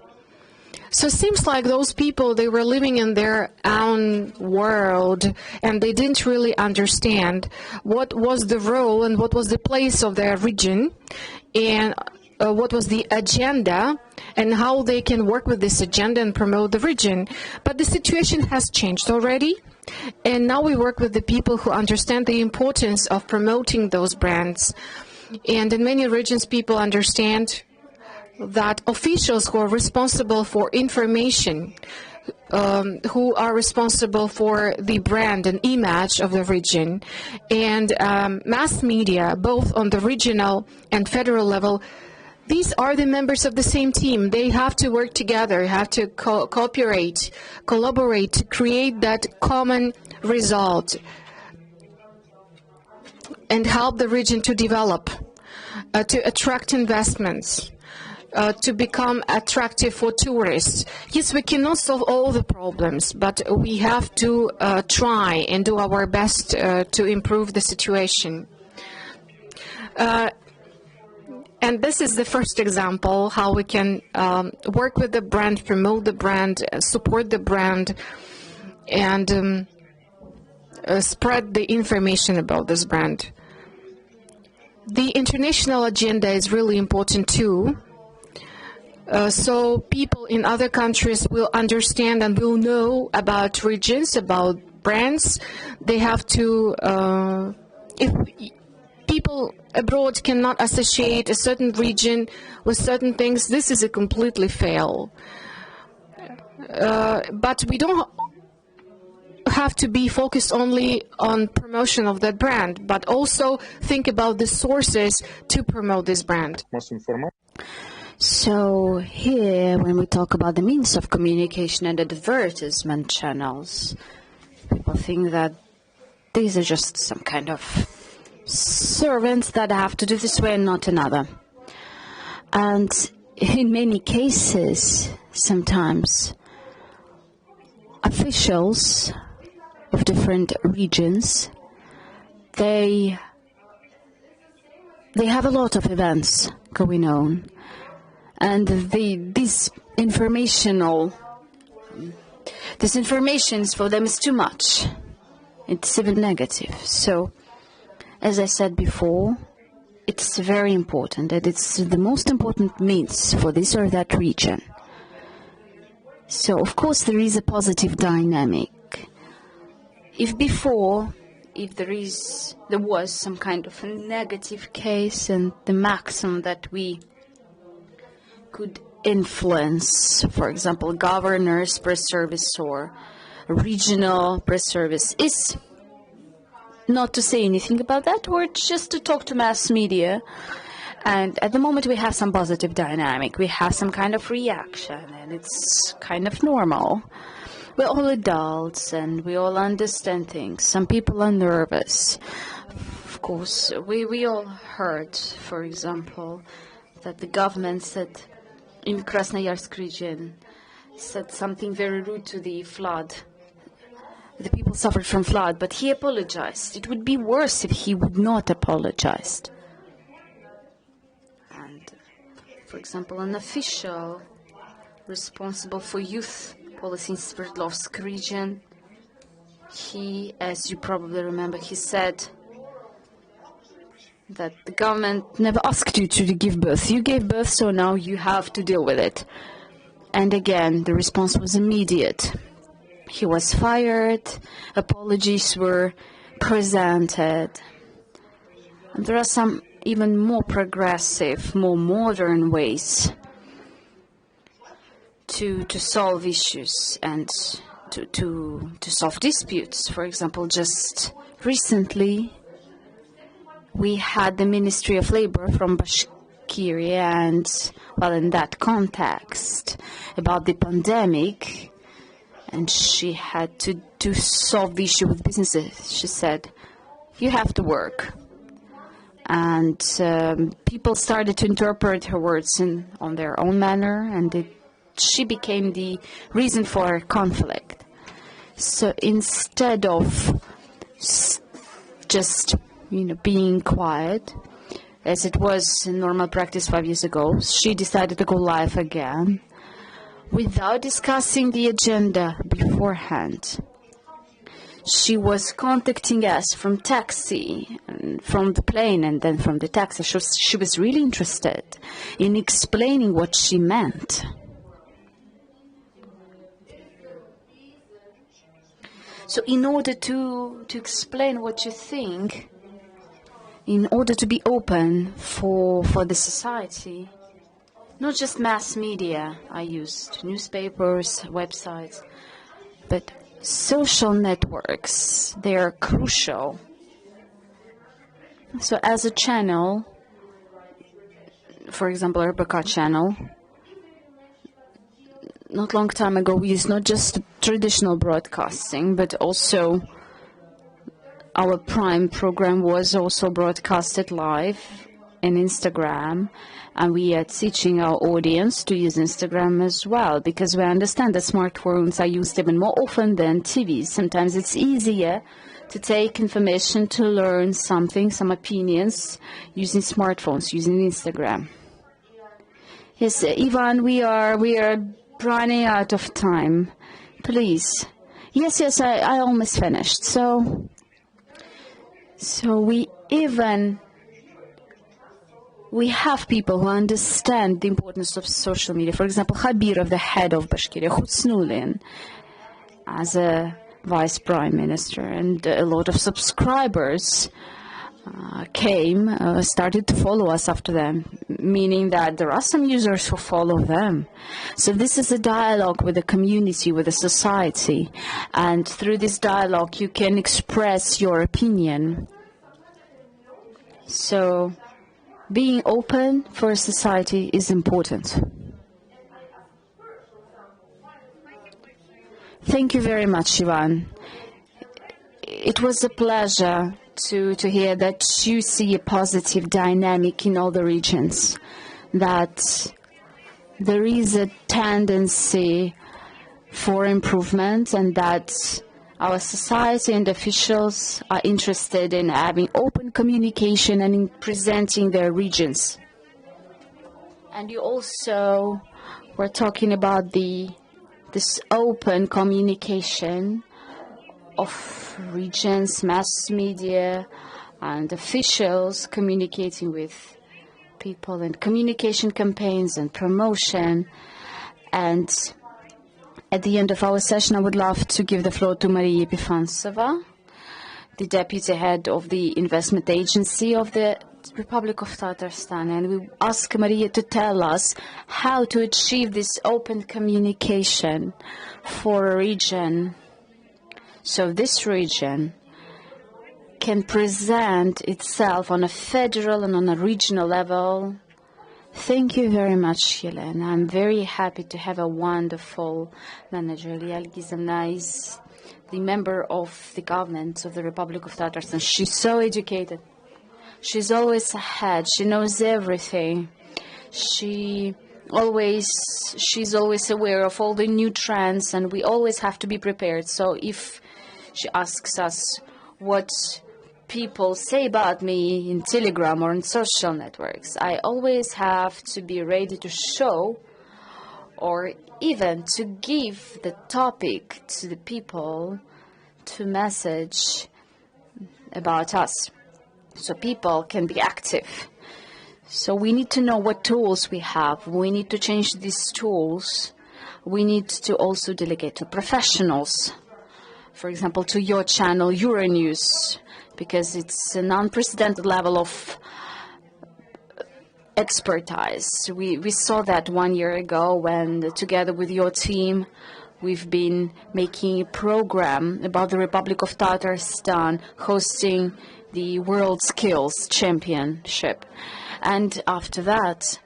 So it seems like those people, they were living in their own world, and they didn't really understand what was the role and what was the place of their region, and what was the agenda, and how they can work with this agenda and promote the region. But the situation has changed already, and now we work with the people who understand the importance of promoting those brands. And in many regions, people understand that officials who are responsible for information, who are responsible for the brand and image of the region, and mass media, both on the regional and federal level, these are the members of the same team. They have to work together, have to cooperate, collaborate to create that common result and help the region to develop, to attract investments, to become attractive for tourists. Yes, we cannot solve all the problems, but we have to try and do our best to improve the situation. And this is the first example how we can work with the brand, promote the brand, support the brand, and spread the information about this brand. The international agenda is really important too. So people in other countries will understand and will know about regions, about brands. They have to, if people abroad cannot associate a certain region with certain things, this is a completely fail. But we don't have to be focused only on promotion of that brand, but also think about the sources to promote this brand. So here, when we talk about the means of communication and advertisement channels, people think that these are just some kind of servants that have to do this way and not another. And in many cases, sometimes officials of different regions, they have a lot of events going on. And this information for them is too much. It's even negative. So, as I said before, it's very important that it's the most important means for this or that region. So, of course, there is a positive dynamic. If before if there was some kind of a negative case, and the maximum that we could influence, for example, governor's press service or regional press service, is not to say anything about that, or just to talk to mass media. And at the moment we have some positive dynamic, we have some kind of reaction, and it's kind of normal. We're all adults and we all understand things. Some people are nervous. Of course, we all heard, for example, that the government said in Krasnoyarsk region said something very rude to the flood. The people suffered from flood, but he apologized. It would be worse if he would not apologize. And, for example, an official responsible for youth policy in Sverdlovsk region, he, as you probably remember, he said that the government never asked you to give birth. You gave birth, so now you have to deal with it. And again, the response was immediate. He was fired, apologies were presented. And there are some even more progressive, more modern ways to solve issues and to solve disputes. For example, just recently we had the Ministry of Labor from Bashkiria, and, well, in that context, about the pandemic, and she had to solve the issue with businesses. She said, you have to work. And people started to interpret her words on their own manner, and she became the reason for conflict. So instead of just, being quiet, as it was in normal practice 5 years ago, she decided to go live again without discussing the agenda beforehand. She was contacting us from taxi, and from the plane, and then from the taxi. She was really interested in explaining what she meant. So in order to explain what you think, in order to be open for the society, not just mass media, I used newspapers, websites, but social networks, they are crucial. So as a channel, for example, RBK channel, not long time ago we used not just traditional broadcasting, but also our Prime program was also broadcasted live in Instagram, and we are teaching our audience to use Instagram as well, because we understand that smartphones are used even more often than TVs. Sometimes it's easier to take information, to learn something, some opinions, using smartphones, using Instagram. Yes, Ivan, we are running out of time. Please. Yes, I almost finished. So we have people who understand the importance of social media. For example, Khabirov, the head of Bashkiria, Khutsnulin, as a vice prime minister, and a lot of subscribers started to follow us after them, meaning that there are some users who follow them. So this is a dialogue with the community, with the society, and through this dialogue you can express your opinion. So being open for society is important. Thank you very much, Ivan. It was a pleasure to hear that you see a positive dynamic in all the regions, that there is a tendency for improvement, and that our society and officials are interested in having open communication and in presenting their regions. And you also were talking about this open communication of regions, mass media, and officials communicating with people, and communication campaigns and promotion. And at the end of our session, I would love to give the floor to Maria Epifansova the deputy head of the investment agency of the Republic of Tatarstan, and we ask Maria to tell us how to achieve this open communication for a region, so this region can present itself on a federal and on a regional level. Thank you very much, Yelena. I'm very happy to have a wonderful manager. Lial Gizemna is the member of the government of the Republic of Tatarstan. She's so educated. She's always ahead. She knows everything. She's always aware of all the new trends, and we always have to be prepared. So if she asks us what people say about me in Telegram or in social networks, I always have to be ready to show or even to give the topic to the people to message about us, so people can be active. So we need to know what tools we have. We need to change these tools. We need to also delegate to professionals. For example, to your channel, Euronews, because it's an unprecedented level of expertise. We saw that 1 year ago when, together with your team, we've been making a program about the Republic of Tatarstan hosting the World Skills Championship. And after that,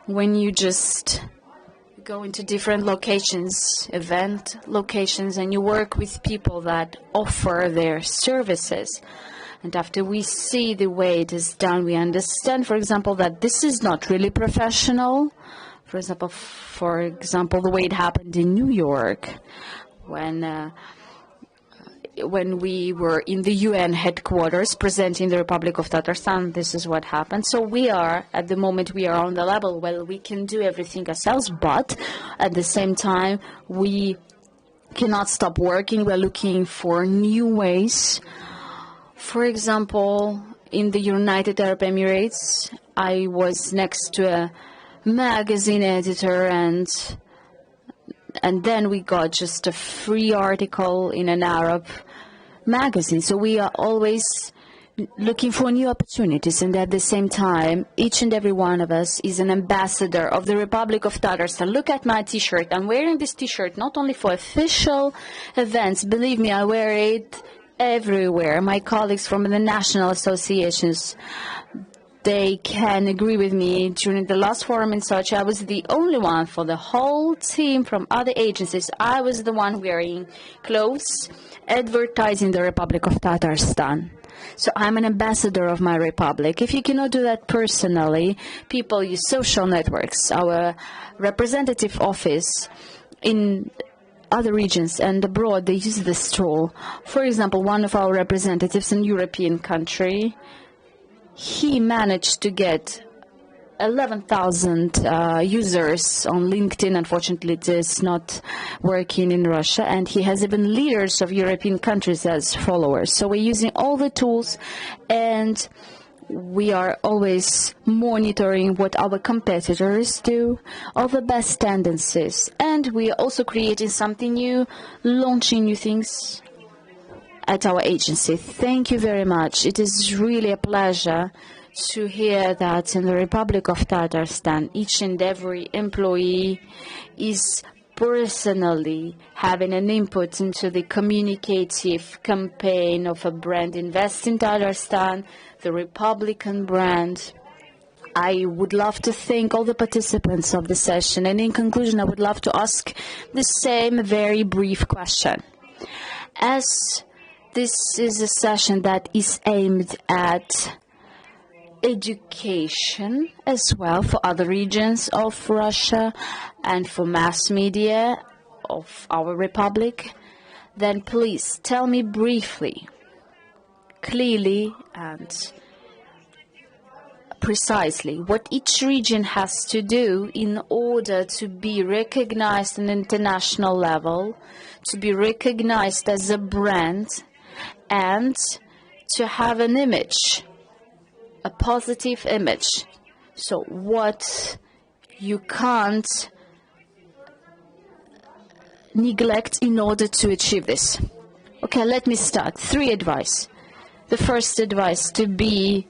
when you just go into different locations, event locations, and you work with people that offer their services, and after we see the way it is done, we understand, for example, that this is not really professional. For example, the way it happened in New York when we were in the UN headquarters presenting the Republic of Tatarstan, this is what happened. So at the moment, we are on the level where we can do everything ourselves, but at the same time, we cannot stop working. We're looking for new ways. For example, in the United Arab Emirates, I was next to a magazine editor, and then we got just a free article in an Arab magazine. So we are always looking for new opportunities, and at the same time, each and every one of us is an ambassador of the Republic of Tatarstan. Look at my T-shirt. I'm wearing this T-shirt not only for official events. Believe me, I wear it everywhere. My colleagues from the national associations, they can agree with me. During the last forum in Sochi, I was the only one for the whole team from other agencies. I was the one wearing clothes, advertising the Republic of Tatarstan. So I'm an ambassador of my republic. If you cannot do that personally, people use social networks. Our representative office in other regions and abroad, they use this tool. For example, one of our representatives in European country, he managed to get 11,000 users on LinkedIn. Unfortunately, it is not working in Russia, and he has even leaders of European countries as followers. So we're using all the tools, and we are always monitoring what our competitors do, all the best tendencies, and we are also creating something new, launching new things at our agency. Thank you very much. It is really a pleasure to hear that in the Republic of Tatarstan, each and every employee is personally having an input into the communicative campaign of a brand, Invest in Tatarstan, the Republican brand. I would love to thank all the participants of the session, and in conclusion, I would love to ask the same very brief question. As this is a session that is aimed at education as well for other regions of Russia and for mass media of our republic, then please tell me briefly, clearly and precisely what each region has to do in order to be recognized on an international level, to be recognized as a brand, and to have an image, a positive image. So what you can't neglect in order to achieve this. Okay, let me start. 3 advice. The first advice, to be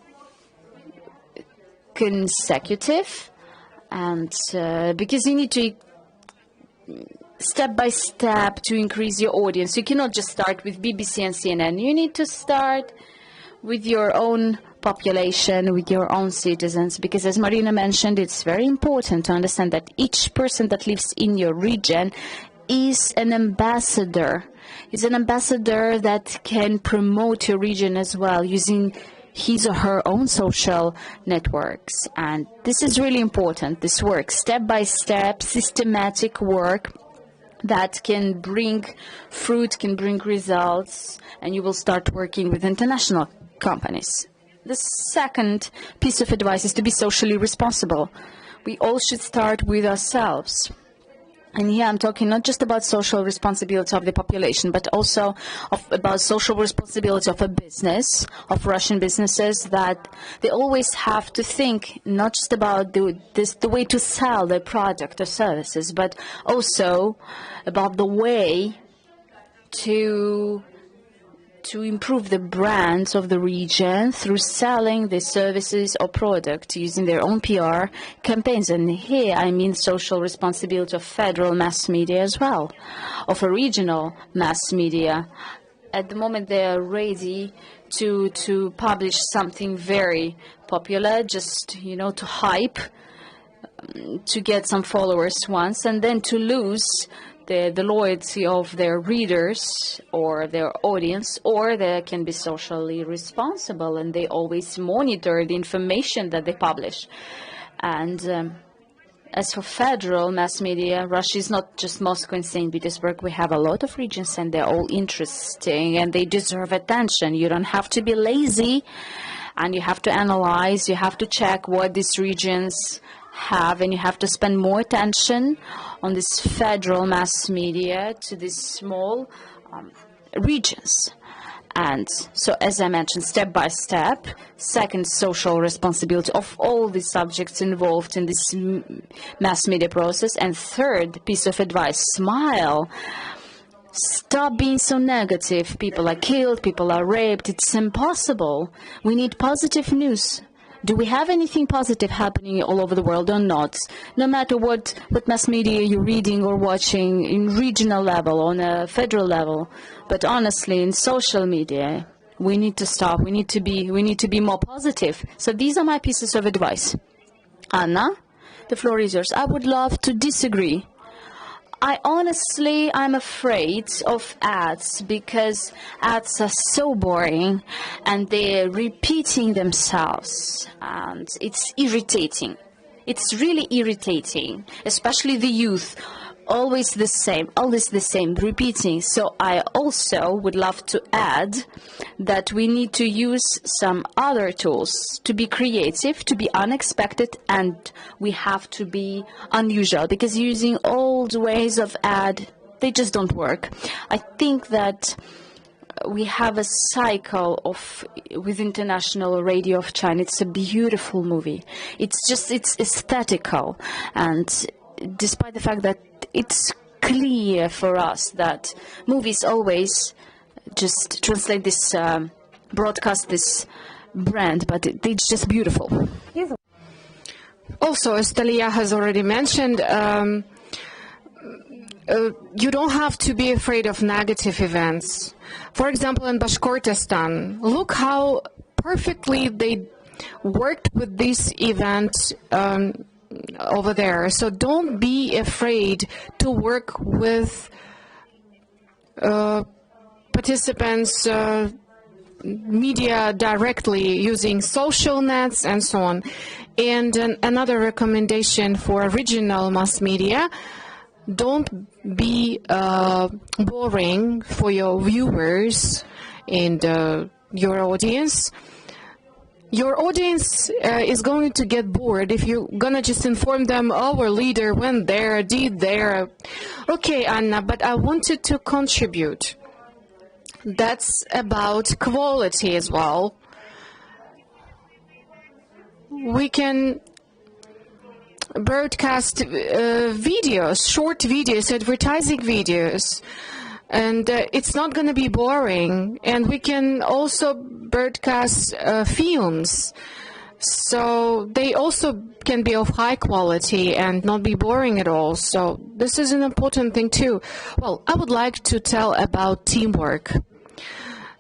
consecutive, and because you need to step by step to increase your audience. You cannot just start with BBC and CNN. You need to start with your own population, with your own citizens, because as Marina mentioned, it's very important to understand that each person that lives in your region is an ambassador. Is an ambassador that can promote your region as well using his or her own social networks. And this is really important, this work, step-by-step, systematic work that can bring fruit, can bring results, and you will start working with international companies. The second piece of advice is to be socially responsible. We all should start with ourselves. And here I'm talking not just about social responsibility of the population, but also about social responsibility of a business, of Russian businesses, that they always have to think not just about the way to sell their product or services, but also about the way to improve the brands of the region through selling the services or product using their own PR campaigns. And here I mean social responsibility of federal mass media as well, of a regional mass media. At the moment they are ready to publish something very popular, just, you know, to hype, to get some followers once, and then to lose the loyalty of their readers or their audience, or they can be socially responsible and they always monitor the information that they publish. And as for federal mass media, Russia is not just Moscow and St. Petersburg. We have a lot of regions and they're all interesting and they deserve attention. You don't have to be lazy, and you have to analyze, you have to check what these regions have, and you have to spend more attention on this federal mass media to these small regions. And so, as I mentioned, step by step. Second, social responsibility of all the subjects involved in this mass media process. And third piece of advice, smile. Stop being so negative. People are killed, people are raped. It's impossible. We need positive news. Do we have anything positive happening all over the world or not? No matter what mass media you're reading or watching in regional level, on a federal level. But honestly, in social media, we need to stop. We need to be more positive. So these are my pieces of advice. Anna, the floor is yours. I would love to disagree. I'm afraid of ads, because ads are so boring and they're repeating themselves, and it's irritating. It's really irritating, especially the youth. Always the same, repeating. So I also would love to add that we need to use some other tools to be creative, to be unexpected, and we have to be unusual, because using old ways of ad, they just don't work. I think that we have a cycle with International Radio of China. It's a beautiful movie. It's aesthetical, and despite the fact that it's clear for us that movies always just translate this, broadcast this brand, but it's just beautiful. Also, as Talia has already mentioned, you don't have to be afraid of negative events. For example, in Bashkortostan, look how perfectly they worked with this event over there. So don't be afraid to work with participants, media directly, using social nets and so on. And another recommendation for regional mass media: don't be boring for your viewers and your audience. Your audience is going to get bored if you're going to just inform them, oh, our leader went there, did there. Okay, Anna, but I wanted to contribute. That's about quality as well. We can broadcast videos, short videos, advertising videos, and it's not going to be boring. And we can also broadcast films. So they also can be of high quality and not be boring at all. So this is an important thing too. Well, I would like to tell about teamwork.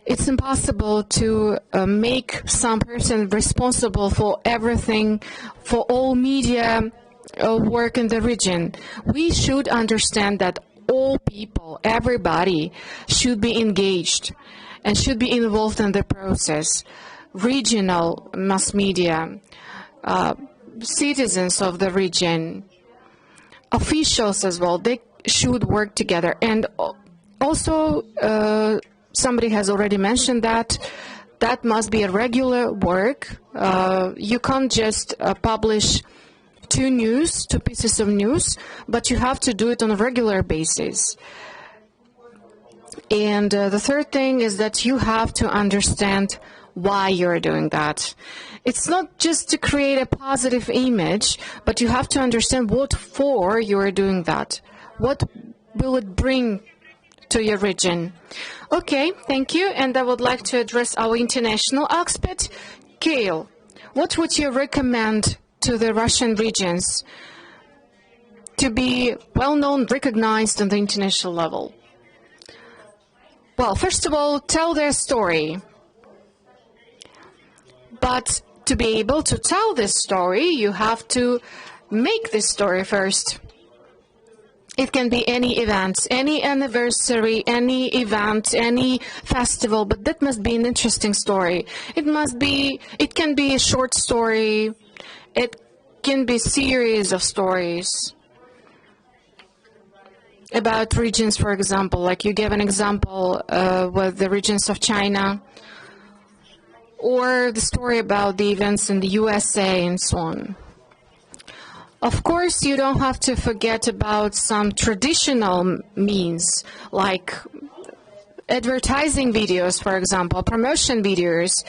It's impossible to make some person responsible for everything, for all media work in the region. We should understand that all people, everybody, should be engaged and should be involved in the process. Regional mass media, citizens of the region, officials as well, they should work together. And also, somebody has already mentioned that must be a regular work. You can't just publish two pieces of news, but you have to do it on a regular basis. And the third thing is that you have to understand why you're doing that. It's not just to create a positive image, but you have to understand what for you're doing that. What will it bring to your region? Okay, thank you. And I would like to address our international expert, Kirill. What would you recommend to the Russian regions to be well-known, recognized on the international level? Well, first of all, tell their story. But to be able to tell this story, you have to make this story first. It can be any event, any anniversary, any event, any festival, but that must be an interesting story. It can be a short story, it can be a series of stories about regions, for example, like you gave an example with the regions of China, or the story about the events in the USA and so on. Of course, you don't have to forget about some traditional means, like advertising videos, for example, promotion videos.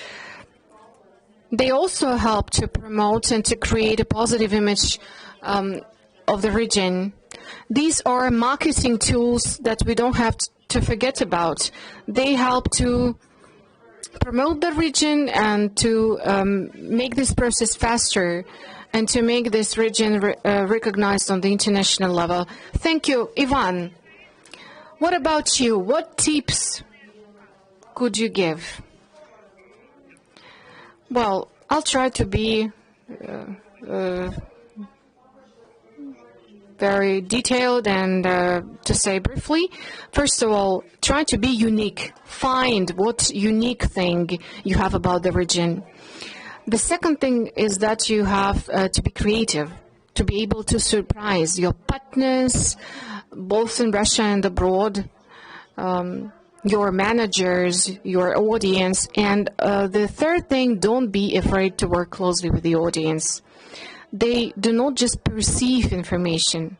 They also help to promote and to create a positive image of the region. These are marketing tools that we don't have to forget about. They help to promote the region and to make this process faster and to make this region recognized on the international level. Thank you. Ivan, what about you? What tips could you give? Well, I'll try to be very detailed and to say briefly. First of all, try to be unique. Find what unique thing you have about the region. The second thing is that you have to be creative, to be able to surprise your partners, both in Russia and abroad, your managers, your audience. And the third thing, don't be afraid to work closely with the audience. They do not just perceive information,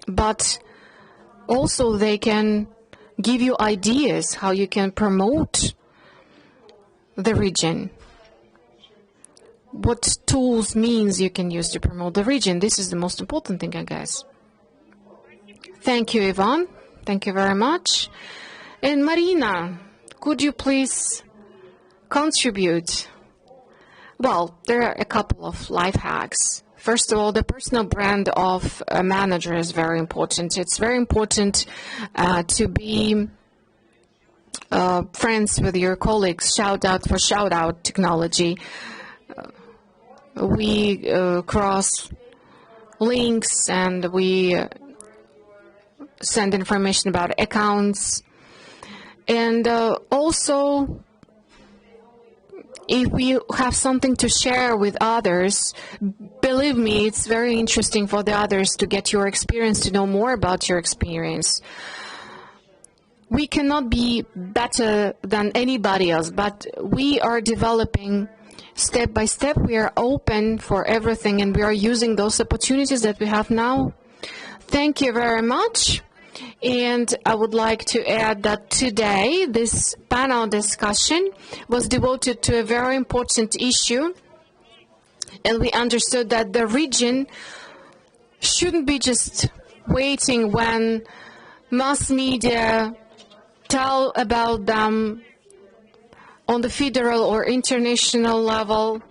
but also they can give you ideas how you can promote the region. What tools, means you can use to promote the region. This is the most important thing, I guess. Thank you, Ivan. Thank you very much. And Marina, could you please contribute? Well, there are a couple of life hacks. First of all, the personal brand of a manager is very important. It's very important to be friends with your colleagues. Shout out for shout out technology. We cross links and we send information about accounts. And also, if we have something to share with others, believe me, it's very interesting for the others to get your experience, to know more about your experience. We cannot be better than anybody else, but we are developing step by step. We are open for everything, and we are using those opportunities that we have now. Thank you very much. And I would like to add that today this panel discussion was devoted to a very important issue, and we understood that the region shouldn't be just waiting when mass media tell about them on the federal or international level.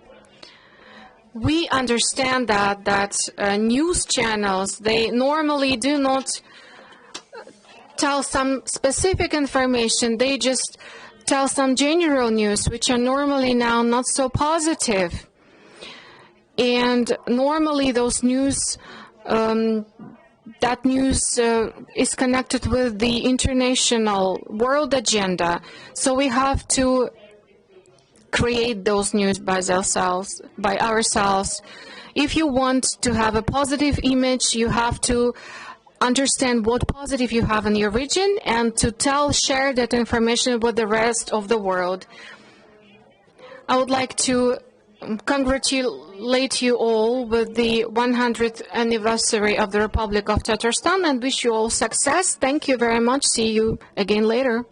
We understand that news channels, they normally do not tell some specific information. They just tell some general news, which are normally now not so positive. And normally those news, that news is connected with the international world agenda. So we have to create those news by ourselves. If you want to have a positive image, you have to understand what positive you have in your region and to share that information with the rest of the world. I would like to congratulate you all with the 100th anniversary of the Republic of Tatarstan and wish you all success. Thank you very much. See you again later.